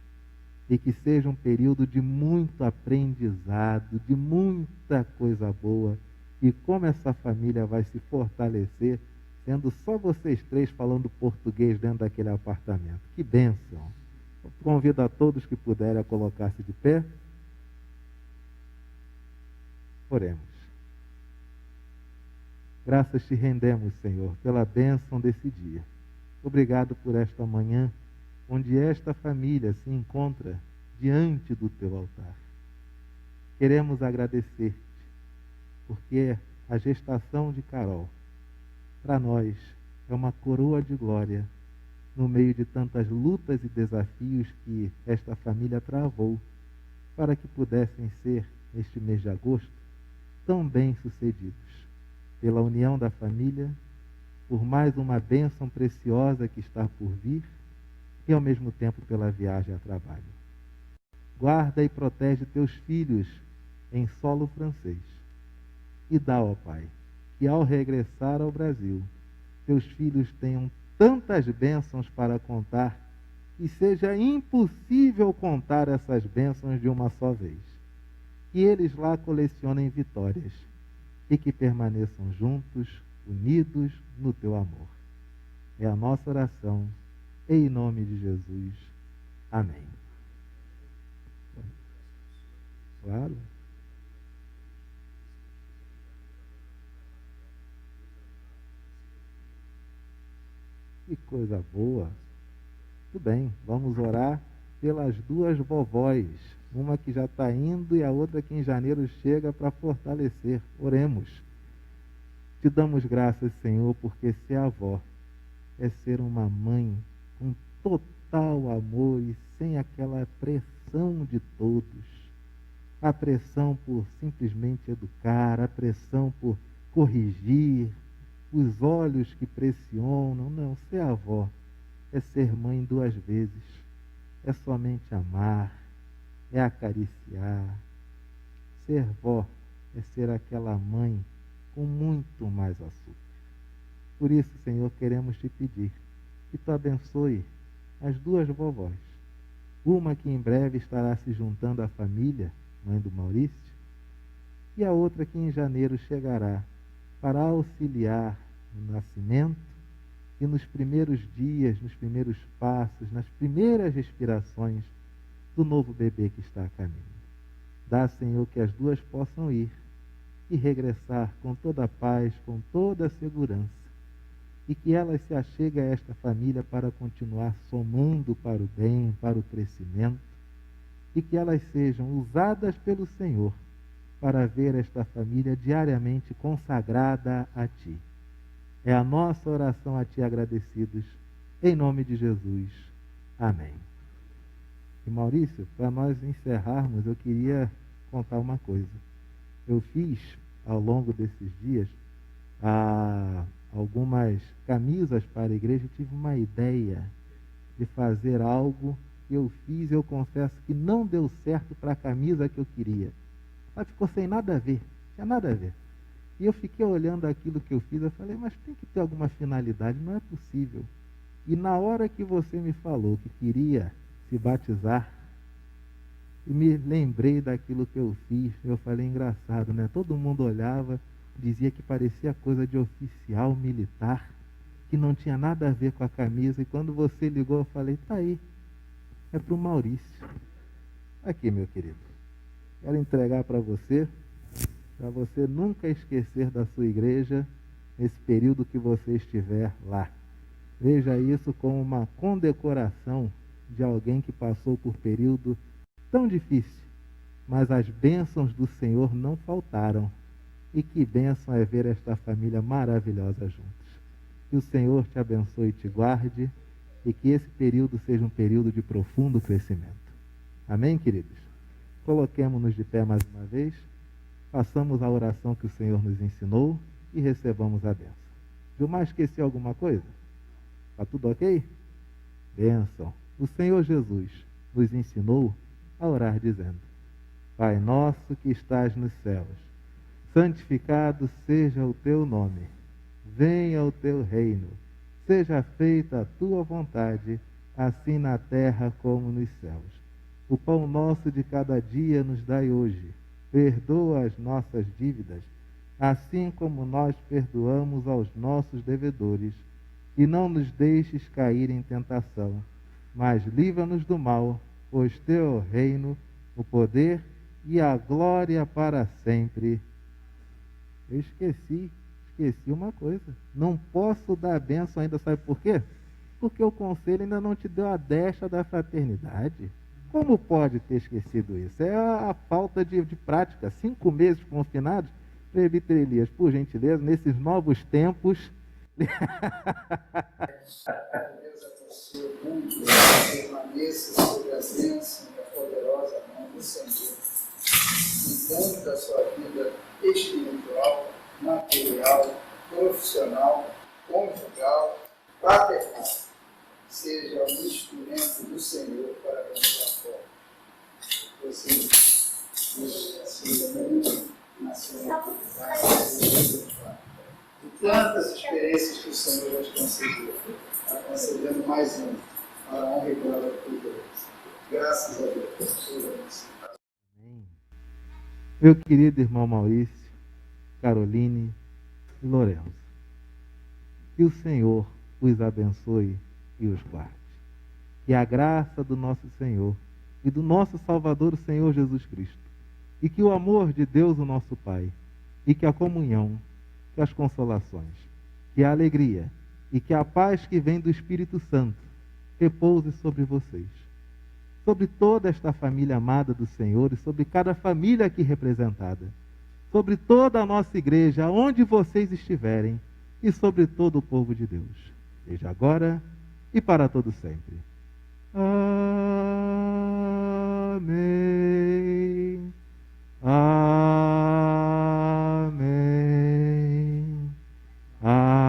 E que seja um período de muito aprendizado, de muita coisa boa. E como essa família vai se fortalecer, sendo só vocês três falando português dentro daquele apartamento. Que bênção! Eu convido a todos que puderem a colocar-se de pé. Oremos. Graças te rendemos, Senhor, pela bênção desse dia. Obrigado por esta manhã, onde esta família se encontra diante do teu altar. Queremos agradecer-te, porque a gestação de Carol, para nós, é uma coroa de glória no meio de tantas lutas e desafios que esta família travou para que pudessem ser, neste mês de agosto, tão bem-sucedidos. Pela união da família, por mais uma bênção preciosa que está por vir, e ao mesmo tempo pela viagem a trabalho. Guarda e protege teus filhos em solo francês. E dá, ó Pai, que ao regressar ao Brasil, teus filhos tenham tantas bênçãos para contar, que seja impossível contar essas bênçãos de uma só vez. Que eles lá colecionem vitórias e que permaneçam juntos, unidos no teu amor. É a nossa oração, em nome de Jesus. Amém. Claro. Que coisa boa. Tudo bem, vamos orar pelas duas vovós. Uma que já está indo e a outra que em janeiro chega para fortalecer. Oremos. Te damos graças, Senhor, porque ser avó é ser uma mãe com total amor e sem aquela pressão de todos. A pressão por simplesmente educar, a pressão por corrigir, os olhos que pressionam. Não, ser avó é ser mãe duas vezes. É somente amar, é acariciar. Ser vó é ser aquela mãe com muito mais açúcar. Por isso, Senhor, queremos te pedir que tu abençoe as duas vovós. Uma que em breve estará se juntando à família, mãe do Maurício, e a outra que em janeiro chegará para auxiliar no nascimento e nos primeiros dias, nos primeiros passos, nas primeiras respirações do novo bebê que está a caminho. Dá, Senhor, que as duas possam ir e regressar com toda a paz, com toda a segurança, e que elas se acheguem a esta família para continuar somando para o bem, para o crescimento, e que elas sejam usadas pelo Senhor para ver esta família diariamente consagrada a Ti. É a nossa oração a Ti agradecidos, em nome de Jesus. Amém. E Maurício, para nós encerrarmos, eu queria contar uma coisa. Eu fiz, ao longo desses dias, algumas camisas para a igreja. Eu tive uma ideia de fazer algo que eu fiz, eu confesso que não deu certo para a camisa que eu queria. Ela ficou sem nada a ver, tinha nada a ver. E eu fiquei olhando aquilo que eu fiz, eu falei, mas tem que ter alguma finalidade, não é possível. E na hora que você me falou que queria se batizar, e me lembrei daquilo que eu fiz, eu falei, engraçado, né? Todo mundo olhava, dizia que parecia coisa de oficial militar, que não tinha nada a ver com a camisa, e quando você ligou, eu falei, tá aí, é para o Maurício. Aqui, meu querido, quero entregar para você nunca esquecer da sua igreja nesse período que você estiver lá. Veja isso como uma condecoração de alguém que passou por período tão difícil, mas as bênçãos do Senhor não faltaram. E que bênção é ver esta família maravilhosa juntos. Que o Senhor te abençoe e te guarde e que esse período seja um período de profundo crescimento. Amém, queridos? Coloquemo-nos de pé mais uma vez, façamos a oração que o Senhor nos ensinou e recebamos a bênção. Gilmar, esqueci alguma coisa? Está tudo ok? Bênção. O Senhor Jesus nos ensinou a orar dizendo: Pai nosso que estás nos céus, santificado seja o teu nome. Venha o teu reino. Seja feita a tua vontade, assim na terra como nos céus. O pão nosso de cada dia nos dai hoje. Perdoa as nossas dívidas, assim como nós perdoamos aos nossos devedores. E não nos deixes cair em tentação, mas livra-nos do mal, pois teu é o reino, o poder e a glória para sempre. Eu esqueci uma coisa. Não posso dar a bênção ainda, sabe por quê? Porque o conselho ainda não te deu a deixa da fraternidade. Como pode ter esquecido isso? É a falta de prática. 5 meses confinados. Presbítero Elias, por gentileza, nesses novos tempos... Permaneça sobre a bênção e a poderosa mão do Senhor. Cuidando da sua vida espiritual, material, profissional, conjugal, paternal. Seja um instrumento do Senhor para abençoar fora. Você seja muito na sua de tantas experiências que o Senhor já te concedeu, está concedendo mais uma, para a honra e glória de Deus. Graças a Deus. Amém. Meu querido irmão Maurício, Caroline e Lourenço, que o Senhor os abençoe e os guarde. Que a graça do nosso Senhor e do nosso Salvador, o Senhor Jesus Cristo, e que o amor de Deus, o nosso Pai, e que a comunhão, que as consolações, que a alegria e que a paz que vem do Espírito Santo repouse sobre vocês, sobre toda esta família amada do Senhor e sobre cada família aqui representada, sobre toda a nossa igreja, onde vocês estiverem, e sobre todo o povo de Deus, desde agora e para todo sempre. Amém. Amém. Amém.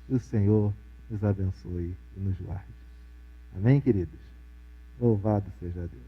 Que o Senhor nos abençoe e nos guarde. Amém, queridos? Louvado seja Deus.